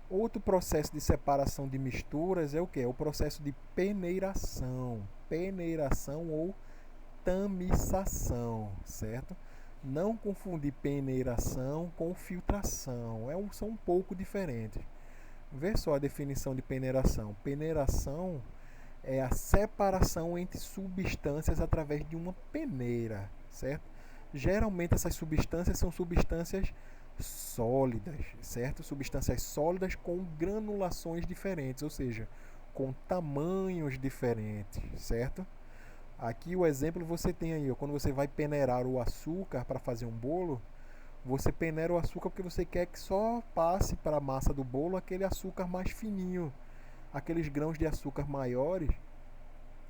Outro processo de separação de misturas é o que? É o processo de peneiração. Peneiração ou tamisação, certo? Não confundir peneiração com filtração. São um pouco diferentes. Vê só a definição de peneiração. Peneiração é a separação entre substâncias através de uma peneira, certo? Geralmente essas substâncias são substâncias sólidas, certo? Substâncias sólidas com granulações diferentes, ou seja, com tamanhos diferentes, certo? Aqui o exemplo você tem aí, ó, quando você vai peneirar o açúcar para fazer um bolo, você peneira o açúcar porque você quer que só passe para a massa do bolo aquele açúcar mais fininho. Aqueles grãos de açúcar maiores,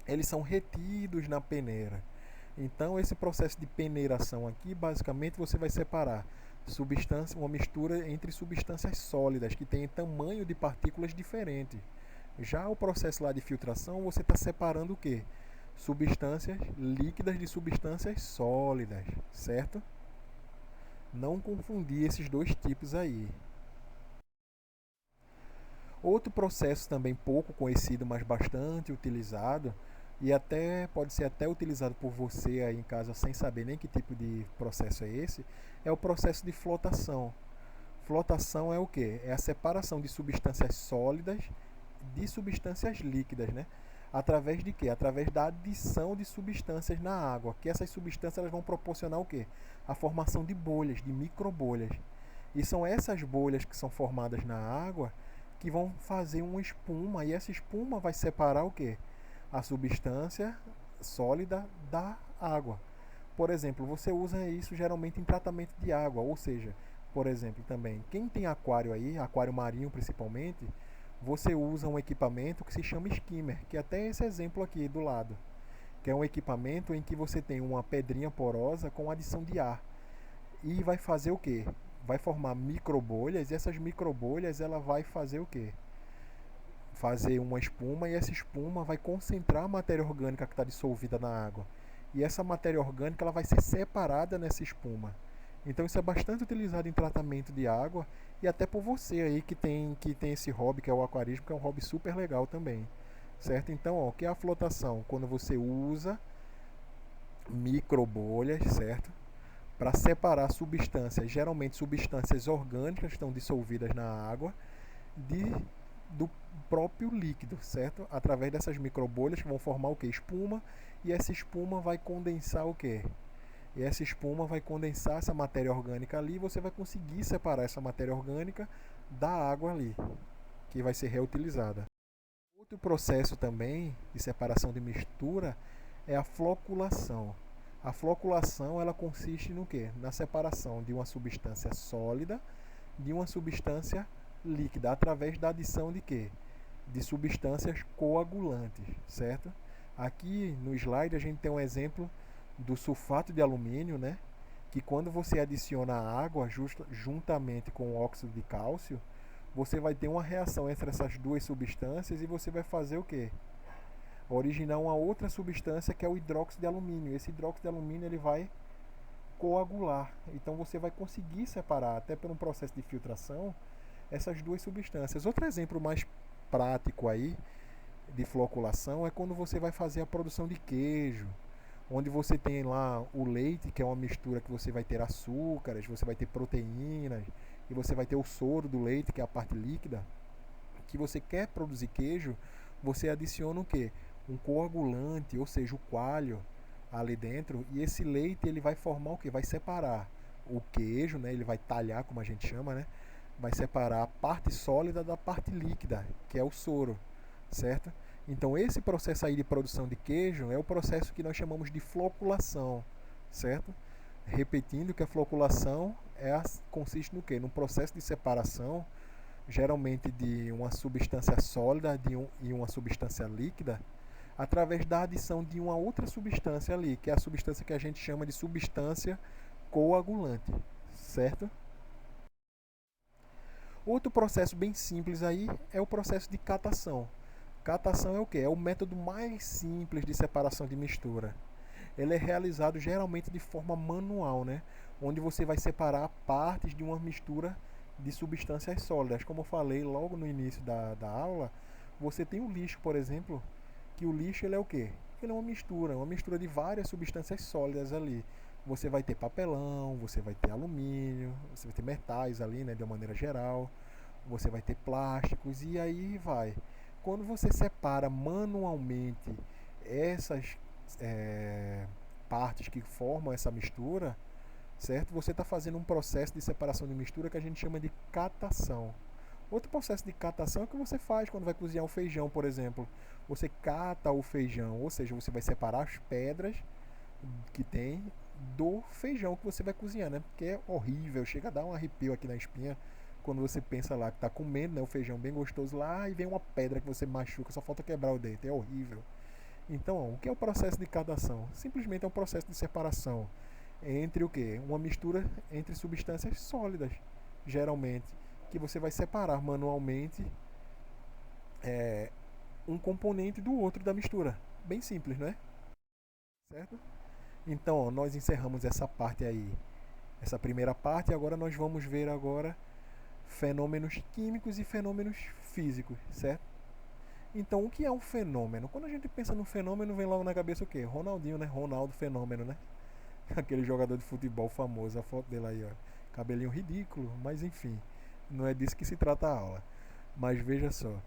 eles são retidos na peneira. Então esse processo de peneiração aqui, basicamente você vai separar uma mistura entre substâncias sólidas que têm tamanho de partículas diferentes. Já o processo lá de filtração, você está separando o quê? Substâncias líquidas de substâncias sólidas, certo? Não confundir esses dois tipos aí. Outro processo também pouco conhecido, mas bastante utilizado, e até pode ser até utilizado por você aí em casa sem saber nem que tipo de processo é esse, é o processo de flotação. Flotação é o quê? É a separação de substâncias sólidas de substâncias líquidas, né? Através de quê? Através da adição de substâncias na água, que essas substâncias elas vão proporcionar o quê? A formação de bolhas, de microbolhas. E são essas bolhas que são formadas na água que vão fazer uma espuma, e essa espuma vai separar o quê? A substância sólida da água. Por exemplo, você usa isso geralmente em tratamento de água, ou seja, por exemplo, também, quem tem aquário aí, aquário marinho principalmente, você usa um equipamento que se chama skimmer, que é até esse exemplo aqui do lado, que é um equipamento em que você tem uma pedrinha porosa com adição de ar. E vai fazer o quê? Vai formar microbolhas, e essas microbolhas ela vai fazer o quê? Fazer uma espuma, e essa espuma vai concentrar a matéria orgânica que está dissolvida na água. E essa matéria orgânica ela vai ser separada nessa espuma. Então isso é bastante utilizado em tratamento de água e até por você aí que tem esse hobby que é o aquarismo, que é um hobby super legal também. Certo? Então, ó, o que é a flotação? Quando você usa microbolhas, certo? Para separar substâncias, geralmente substâncias orgânicas que estão dissolvidas na água, do próprio líquido, certo? Através dessas microbolhas que vão formar o que? Espuma, e essa espuma vai condensar o que? E essa espuma vai condensar essa matéria orgânica ali, e você vai conseguir separar essa matéria orgânica da água ali, que vai ser reutilizada. Outro processo também de separação de mistura é a floculação. A floculação ela consiste no quê? Na separação de uma substância sólida de uma substância líquida através da adição de quê? De substâncias coagulantes, certo? Aqui no slide a gente tem um exemplo do sulfato de alumínio, né? Que quando você adiciona a água juntamente com o óxido de cálcio, você vai ter uma reação entre essas duas substâncias e você vai fazer o quê? Originar uma outra substância que é o hidróxido de alumínio. Esse hidróxido de alumínio ele vai coagular. Então você vai conseguir separar, até por um processo de filtração, essas duas substâncias. Outro exemplo mais prático aí de floculação é quando você vai fazer a produção de queijo, onde você tem lá o leite, que é uma mistura que você vai ter açúcares, você vai ter proteínas, e você vai ter o soro do leite, que é a parte líquida. Que você quer produzir queijo, você adiciona o quê? Um coagulante, ou seja, o coalho ali dentro, e esse leite ele vai formar o quê? Vai separar o queijo, né? Ele vai talhar, como a gente chama, né? Vai separar a parte sólida da parte líquida, que é o soro, certo? Então esse processo aí de produção de queijo é o processo que nós chamamos de floculação, certo? Repetindo que a floculação consiste no quê? No processo de separação, geralmente de uma substância sólida e uma substância líquida, através da adição de uma outra substância ali, que é a substância que a gente chama de substância coagulante, certo? Outro processo bem simples aí é o processo de catação. Catação é o que? É o método mais simples de separação de mistura. Ele é realizado geralmente de forma manual, né? Onde você vai separar partes de uma mistura de substâncias sólidas. Como eu falei logo no início da aula, você tem o lixo, por exemplo, que o lixo ele é o quê? Ele é uma mistura de várias substâncias sólidas ali. Você vai ter papelão, você vai ter alumínio, você vai ter metais ali, né, de uma maneira geral, você vai ter plásticos e aí vai. Quando você separa manualmente essas partes que formam essa mistura, certo? Você está fazendo um processo de separação de mistura que a gente chama de catação. Outro processo de catação é o que você faz quando vai cozinhar o feijão, por exemplo. Você cata o feijão, ou seja, você vai separar as pedras que tem do feijão que você vai cozinhar, né? Porque é horrível, chega a dar um arrepio aqui na espinha quando você pensa lá que está comendo, né, o feijão bem gostoso lá e vem uma pedra que você machuca, só falta quebrar o dente, é horrível. Então, ó, o que é o processo de catação? Simplesmente é um processo de separação entre o que? Uma mistura entre substâncias sólidas, geralmente, que você vai separar manualmente um componente do outro da mistura. Bem simples, não é? Certo? Então, ó, nós encerramos essa parte aí, essa primeira parte, e agora nós vamos ver agora fenômenos químicos e fenômenos físicos, certo? Então, o que é um fenômeno? Quando a gente pensa no fenômeno, vem logo na cabeça o quê? Ronaldinho, né? Ronaldo Fenômeno, né? Aquele jogador de futebol famoso, a foto dele aí, ó. Cabelinho ridículo, mas enfim, não é disso que se trata a aula. Mas veja só,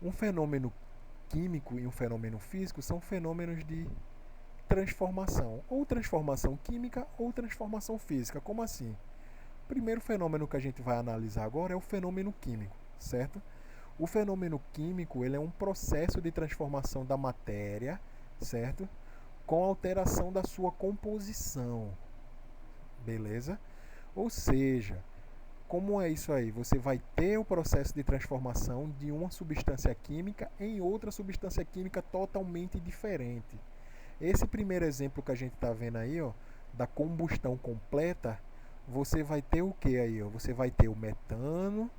um fenômeno químico e um fenômeno físico são fenômenos de transformação, ou transformação química ou transformação física. Como assim? O primeiro fenômeno que a gente vai analisar agora é o fenômeno químico, certo? O fenômeno químico ele é um processo de transformação da matéria, certo? Com alteração da sua composição, beleza? Ou seja, como é isso aí? Você vai ter o processo de transformação de uma substância química em outra substância química totalmente diferente. Esse primeiro exemplo que a gente está vendo aí, ó, da combustão completa, você vai ter o que aí? Ó? Você vai ter o metano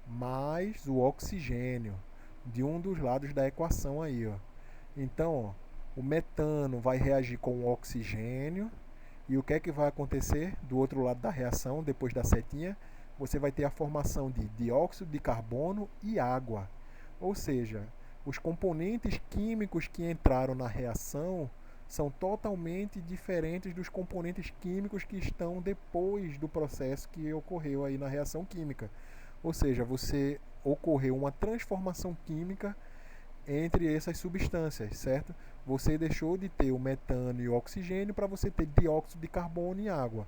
mais o oxigênio de um dos lados da equação aí, ó. Então, ó, o metano vai reagir com o oxigênio e o que é que vai acontecer do outro lado da reação, depois da setinha? Você vai ter a formação de dióxido de carbono e água. Ou seja, os componentes químicos que entraram na reação são totalmente diferentes dos componentes químicos que estão depois do processo que ocorreu aí na reação química. Ou seja, você ocorreu uma transformação química entre essas substâncias, certo? Você deixou de ter o metano e o oxigênio para você ter dióxido de carbono e água.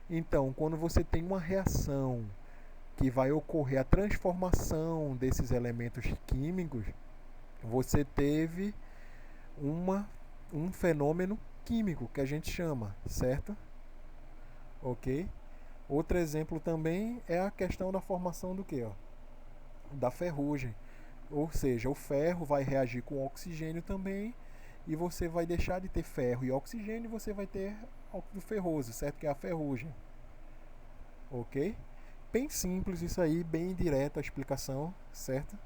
Então, quando você tem uma reação que vai ocorrer a transformação desses elementos químicos, você teve um fenômeno químico que a gente chama, certo? Ok? Outro exemplo também é a questão da formação do que? Da ferrugem. Ou seja, o ferro vai reagir com o oxigênio também e você vai deixar de ter ferro e oxigênio e você vai ter óxido ferroso, certo? Que é a ferrugem. Ok? Bem simples isso aí, bem direto a explicação, certo?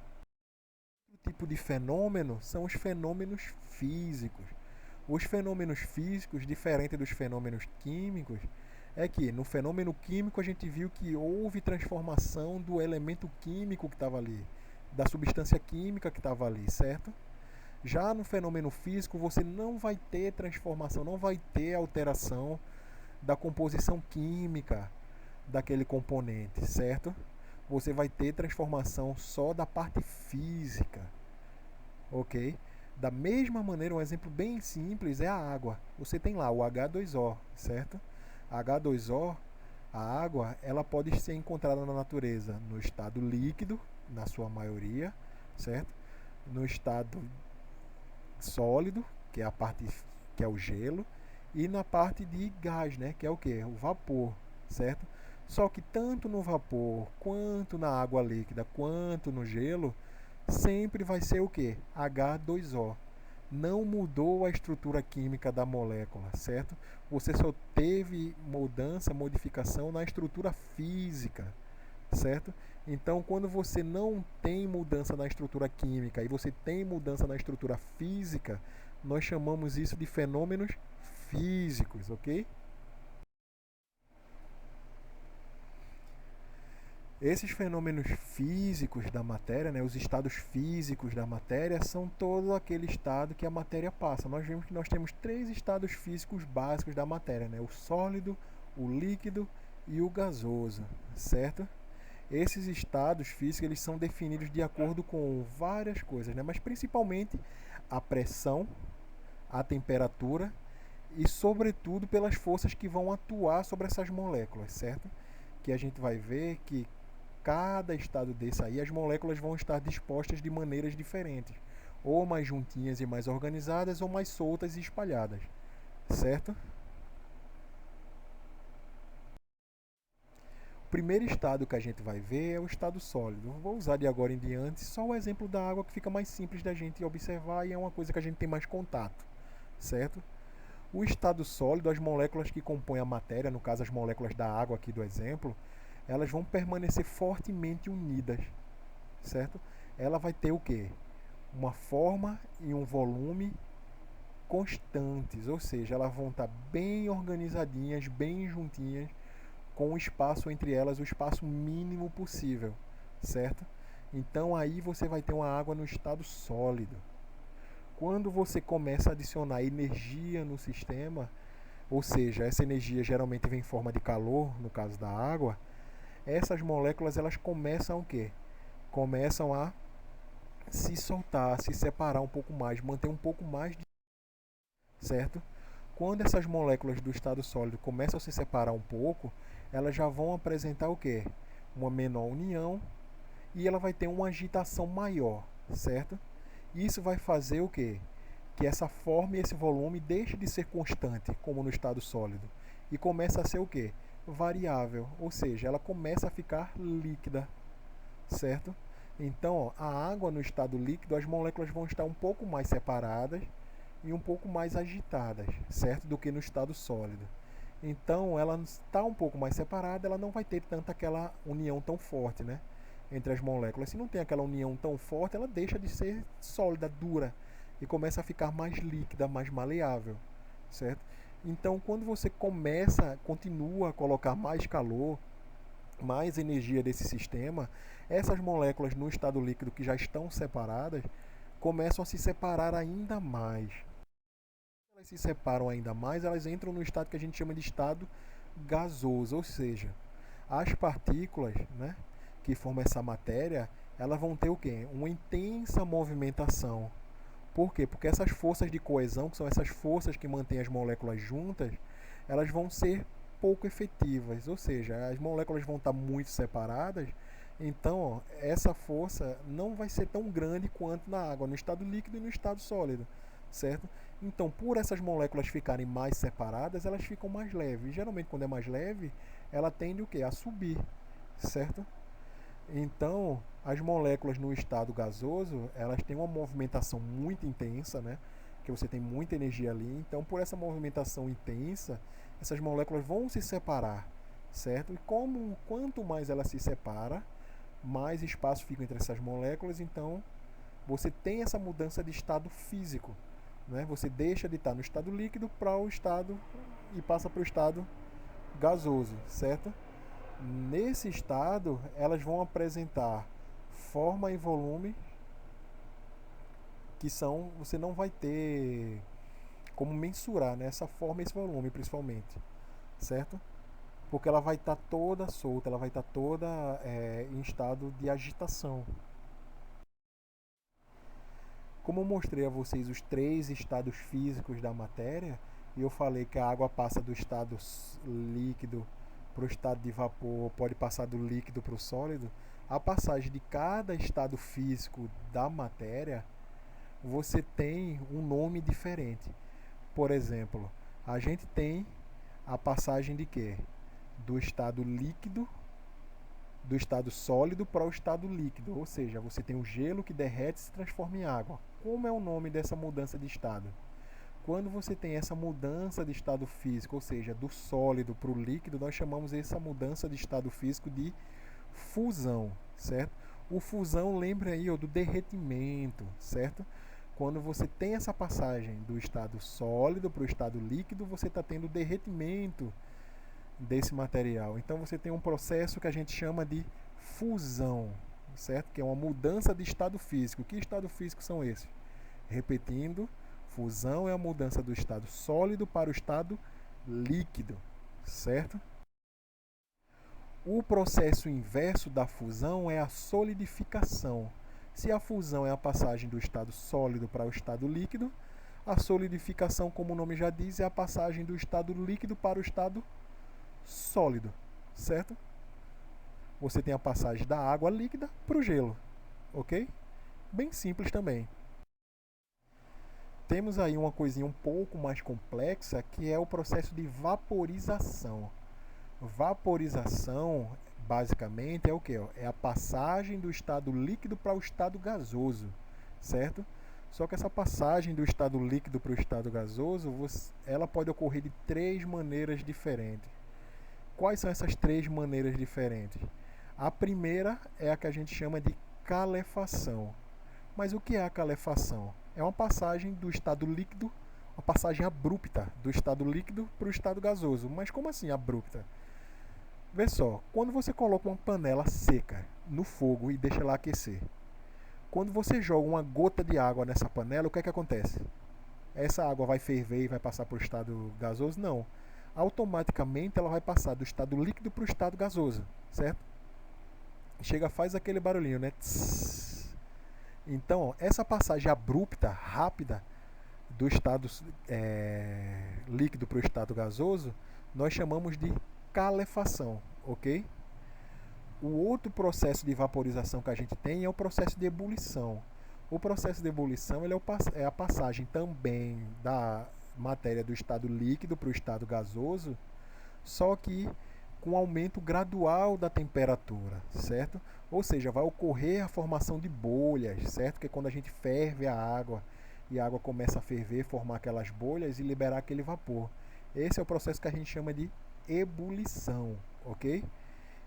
Outro tipo de fenômeno são os fenômenos físicos. Os fenômenos físicos, diferente dos fenômenos químicos, é que no fenômeno químico a gente viu que houve transformação do elemento químico que estava ali, da substância química que estava ali, certo? Já no fenômeno físico você não vai ter transformação, não vai ter alteração da composição química daquele componente, certo? Você vai ter transformação só da parte física, ok? Da mesma maneira, um exemplo bem simples é a água. Você tem lá o H2O, certo? H2O, a água, ela pode ser encontrada na natureza no estado líquido, na sua maioria, certo? No estado sólido, que é a parte que é o gelo, e na parte de gás, né, que é o que? O vapor, certo? Só que tanto no vapor, quanto na água líquida, quanto no gelo, sempre vai ser o que? H2O. Não mudou a estrutura química da molécula, certo? Você só teve mudança, modificação na estrutura física, certo? Então, quando você não tem mudança na estrutura química e você tem mudança na estrutura física, nós chamamos isso de fenômenos físicos, ok? Esses fenômenos físicos da matéria, né, os estados físicos da matéria, são todo aquele estado que a matéria passa. Nós vimos que nós temos três estados físicos básicos da matéria, né, o sólido, o líquido e o gasoso, certo? Esses estados físicos eles são definidos de acordo com várias coisas, né, mas principalmente a pressão, a temperatura e, sobretudo, pelas forças que vão atuar sobre essas moléculas, certo? Que a gente vai ver que cada estado desse aí, as moléculas vão estar dispostas de maneiras diferentes, ou mais juntinhas e mais organizadas, ou mais soltas e espalhadas, certo? O primeiro estado que a gente vai ver é o estado sólido. Vou usar de agora em diante só o exemplo da água que fica mais simples da gente observar e é uma coisa que a gente tem mais contato, certo? O estado sólido, as moléculas que compõem a matéria, no caso as moléculas da água aqui do exemplo, elas vão permanecer fortemente unidas, certo? Ela vai ter o quê? Uma forma e um volume constantes, ou seja, elas vão estar bem organizadinhas, bem juntinhas, com o espaço entre elas, o espaço mínimo possível, certo? Então aí você vai ter uma água no estado sólido. Quando você começa a adicionar energia no sistema, ou seja, essa energia geralmente vem em forma de calor, no caso da água, essas moléculas elas começam o quê? Começam a se soltar, se separar um pouco mais, manter um pouco mais de, certo? Quando essas moléculas do estado sólido começam a se separar um pouco, elas já vão apresentar o quê? Uma menor união e ela vai ter uma agitação maior, certo? Isso vai fazer o quê? Que essa forma e esse volume deixe de ser constante, como no estado sólido, e começa a ser o quê? Variável, ou seja, ela começa a ficar líquida, certo? Então, ó, a água no estado líquido, as moléculas vão estar um pouco mais separadas e um pouco mais agitadas, certo? Do que no estado sólido. Então, ela está um pouco mais separada, ela não vai ter tanta aquela união tão forte, né? Entre as moléculas. Se não tem aquela união tão forte, ela deixa de ser sólida, dura, e começa a ficar mais líquida, mais maleável, certo? Então, quando você continua a colocar mais calor, mais energia desse sistema, essas moléculas no estado líquido que já estão separadas começam a se separar ainda mais. Elas se separam ainda mais, elas entram no estado que a gente chama de estado gasoso, ou seja, as partículas, né, que formam essa matéria, elas vão ter o quê? Uma intensa movimentação. Por quê? Porque essas forças de coesão, que são essas forças que mantêm as moléculas juntas, elas vão ser pouco efetivas, ou seja, as moléculas vão estar muito separadas, então ó, essa força não vai ser tão grande quanto na água, no estado líquido e no estado sólido, certo? Então, por essas moléculas ficarem mais separadas, elas ficam mais leves. Geralmente, quando é mais leve, ela tende o quê? A subir, certo? Então, as moléculas no estado gasoso, elas têm uma movimentação muito intensa, né? porque você tem muita energia ali. Então, por essa movimentação intensa, essas moléculas vão se separar, certo? E quanto mais ela se separa, mais espaço fica entre essas moléculas. Então, você tem essa mudança de estado físico, né? Você deixa de estar no estado líquido para o estado e passa para o estado gasoso, certo? Nesse estado, elas vão apresentar forma e volume que você não vai ter como mensurar, né? Essa forma e esse volume, principalmente, certo? Porque ela vai estar toda solta, ela vai estar toda em estado de agitação. Como eu mostrei a vocês os 3 estados físicos da matéria, e eu falei que a água passa do estado líquido para o estado de vapor, pode passar do líquido para o sólido, a passagem de cada estado físico da matéria, você tem um nome diferente. Por exemplo, a gente tem a passagem de quê? Do estado líquido, do estado sólido para o estado líquido, ou seja, você tem o gelo que derrete e se transforma em água. Como é o nome dessa mudança de estado? Quando você tem essa mudança de estado físico, ou seja, do sólido para o líquido, nós chamamos essa mudança de estado físico de fusão, certo? O fusão lembra aí do derretimento, certo? Quando você tem essa passagem do estado sólido para o estado líquido, você está tendo derretimento desse material. Então você tem um processo que a gente chama de fusão, certo? Que é uma mudança de estado físico. Que estado físico são esses? Repetindo, fusão é a mudança do estado sólido para o estado líquido, certo? O processo inverso da fusão é a solidificação. Se a fusão é a passagem do estado sólido para o estado líquido, a solidificação, como o nome já diz, é a passagem do estado líquido para o estado sólido, certo? Você tem a passagem da água líquida para o gelo, ok? Bem simples também. Temos aí uma coisinha um pouco mais complexa, que é o processo de vaporização. Vaporização, basicamente, é o que? É a passagem do estado líquido para o estado gasoso, certo? Só que essa passagem do estado líquido para o estado gasoso, ela pode ocorrer de 3 maneiras diferentes. Quais são essas 3 maneiras diferentes? A primeira é a que a gente chama de calefação. Mas o que é a calefação? É uma passagem do estado líquido, uma passagem abrupta do estado líquido para o estado gasoso. Mas como assim abrupta? Vê só, quando você coloca uma panela seca no fogo e deixa ela aquecer, quando você joga uma gota de água nessa panela, o que é que acontece? Essa água vai ferver e vai passar para o estado gasoso? Não. Automaticamente ela vai passar do estado líquido para o estado gasoso, certo? Chega, faz aquele barulhinho, né? Tss. Então, essa passagem abrupta, rápida, do estado líquido para o estado gasoso, nós chamamos de calefação, ok? O outro processo de vaporização que a gente tem é o processo de ebulição. O processo de ebulição é a passagem também da matéria do estado líquido para o estado gasoso, só que com aumento gradual da temperatura, certo? Ou seja, vai ocorrer a formação de bolhas, certo? Que é quando a gente ferve a água e a água começa a ferver, formar aquelas bolhas e liberar aquele vapor. Esse é o processo que a gente chama de ebulição, ok?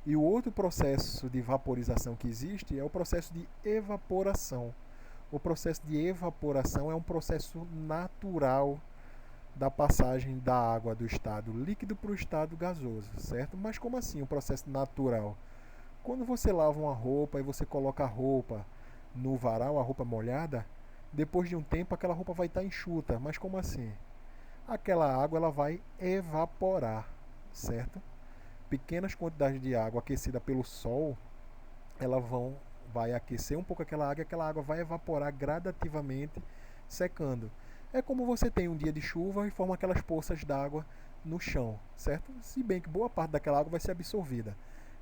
E o outro processo de vaporização que existe é o processo de evaporação. O processo de evaporação é um processo natural da passagem da água do estado líquido para o estado gasoso, certo? Mas como assim um processo natural? Quando você lava uma roupa e você coloca a roupa no varal, a roupa molhada, depois de um tempo aquela roupa vai estar enxuta. Mas como assim? Aquela água ela vai evaporar, certo? Pequenas quantidades de água aquecida pelo sol, vai aquecer um pouco aquela água e aquela água vai evaporar gradativamente, secando. É como você tem um dia de chuva e forma aquelas poças d'água no chão, certo? Se bem que boa parte daquela água vai ser absorvida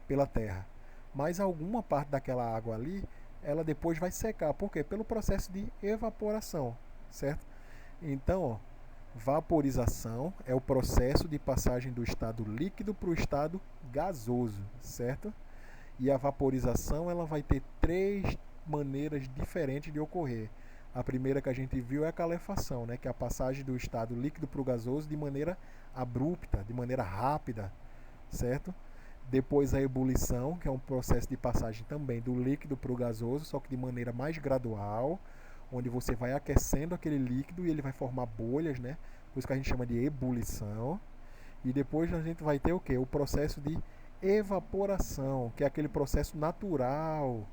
pela terra. Mas alguma parte daquela água ali, ela depois vai secar. Por quê? Pelo processo de evaporação, certo? Então, ó, vaporização é o processo de passagem do estado líquido para o estado gasoso, certo? E a vaporização ela vai ter 3 maneiras diferentes de ocorrer. A primeira que a gente viu é a calefação, né? Que é a passagem do estado líquido para o gasoso de maneira abrupta, de maneira rápida, certo? Depois a ebulição, que é um processo de passagem também do líquido para o gasoso, só que de maneira mais gradual, onde você vai aquecendo aquele líquido e ele vai formar bolhas, né? Por isso que a gente chama de ebulição. E depois a gente vai ter o quê? O processo de evaporação, que é aquele processo natural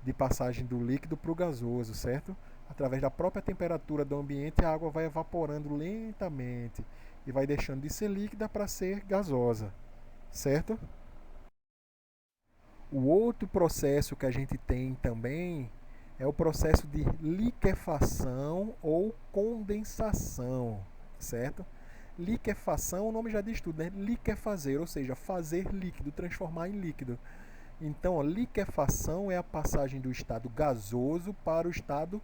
de passagem do líquido para o gasoso, certo? Através da própria temperatura do ambiente, a água vai evaporando lentamente e vai deixando de ser líquida para ser gasosa, certo? O outro processo que a gente tem também é o processo de liquefação ou condensação, certo? Liquefação, o nome já diz tudo, né? Liquefazer, ou seja, fazer líquido, transformar em líquido. Então, a liquefação é a passagem do estado gasoso para o estado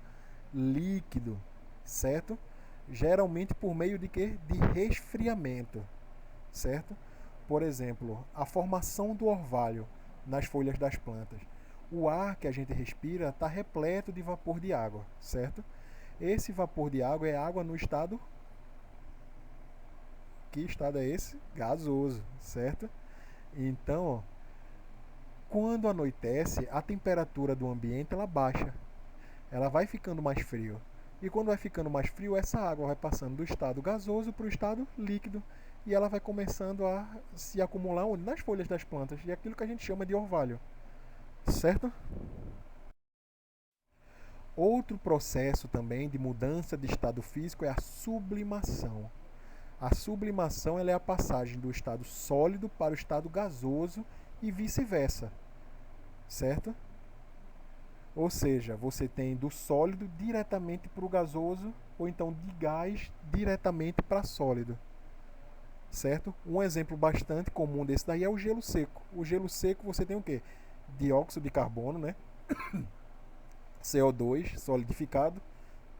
líquido, certo? Geralmente por meio de quê? De resfriamento, certo? Por exemplo, a formação do orvalho nas folhas das plantas. O ar que a gente respira está repleto de vapor de água, certo? Esse vapor de água é água no estado... Que estado é esse? Gasoso, certo? Então, quando anoitece, a temperatura do ambiente ela baixa. Ela vai ficando mais frio. E quando vai ficando mais frio, essa água vai passando do estado gasoso para o estado líquido. E ela vai começando a se acumular onde? Nas folhas das plantas. E é aquilo que a gente chama de orvalho. Certo? Outro processo também de mudança de estado físico é a sublimação. A sublimação ela é a passagem do estado sólido para o estado gasoso e vice-versa. Certo? Ou seja, você tem do sólido diretamente para o gasoso, ou então de gás diretamente para sólido. Certo? Um exemplo bastante comum desse daí é o gelo seco. O gelo seco você tem o quê? Dióxido de carbono, né? CO2 solidificado,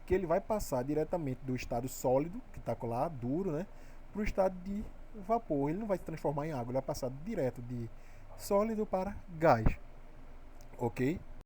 que ele vai passar diretamente do estado sólido, que está lá, duro, né? Para o estado de vapor. Ele não vai se transformar em água, ele vai passar direto de sólido para gás. Ok?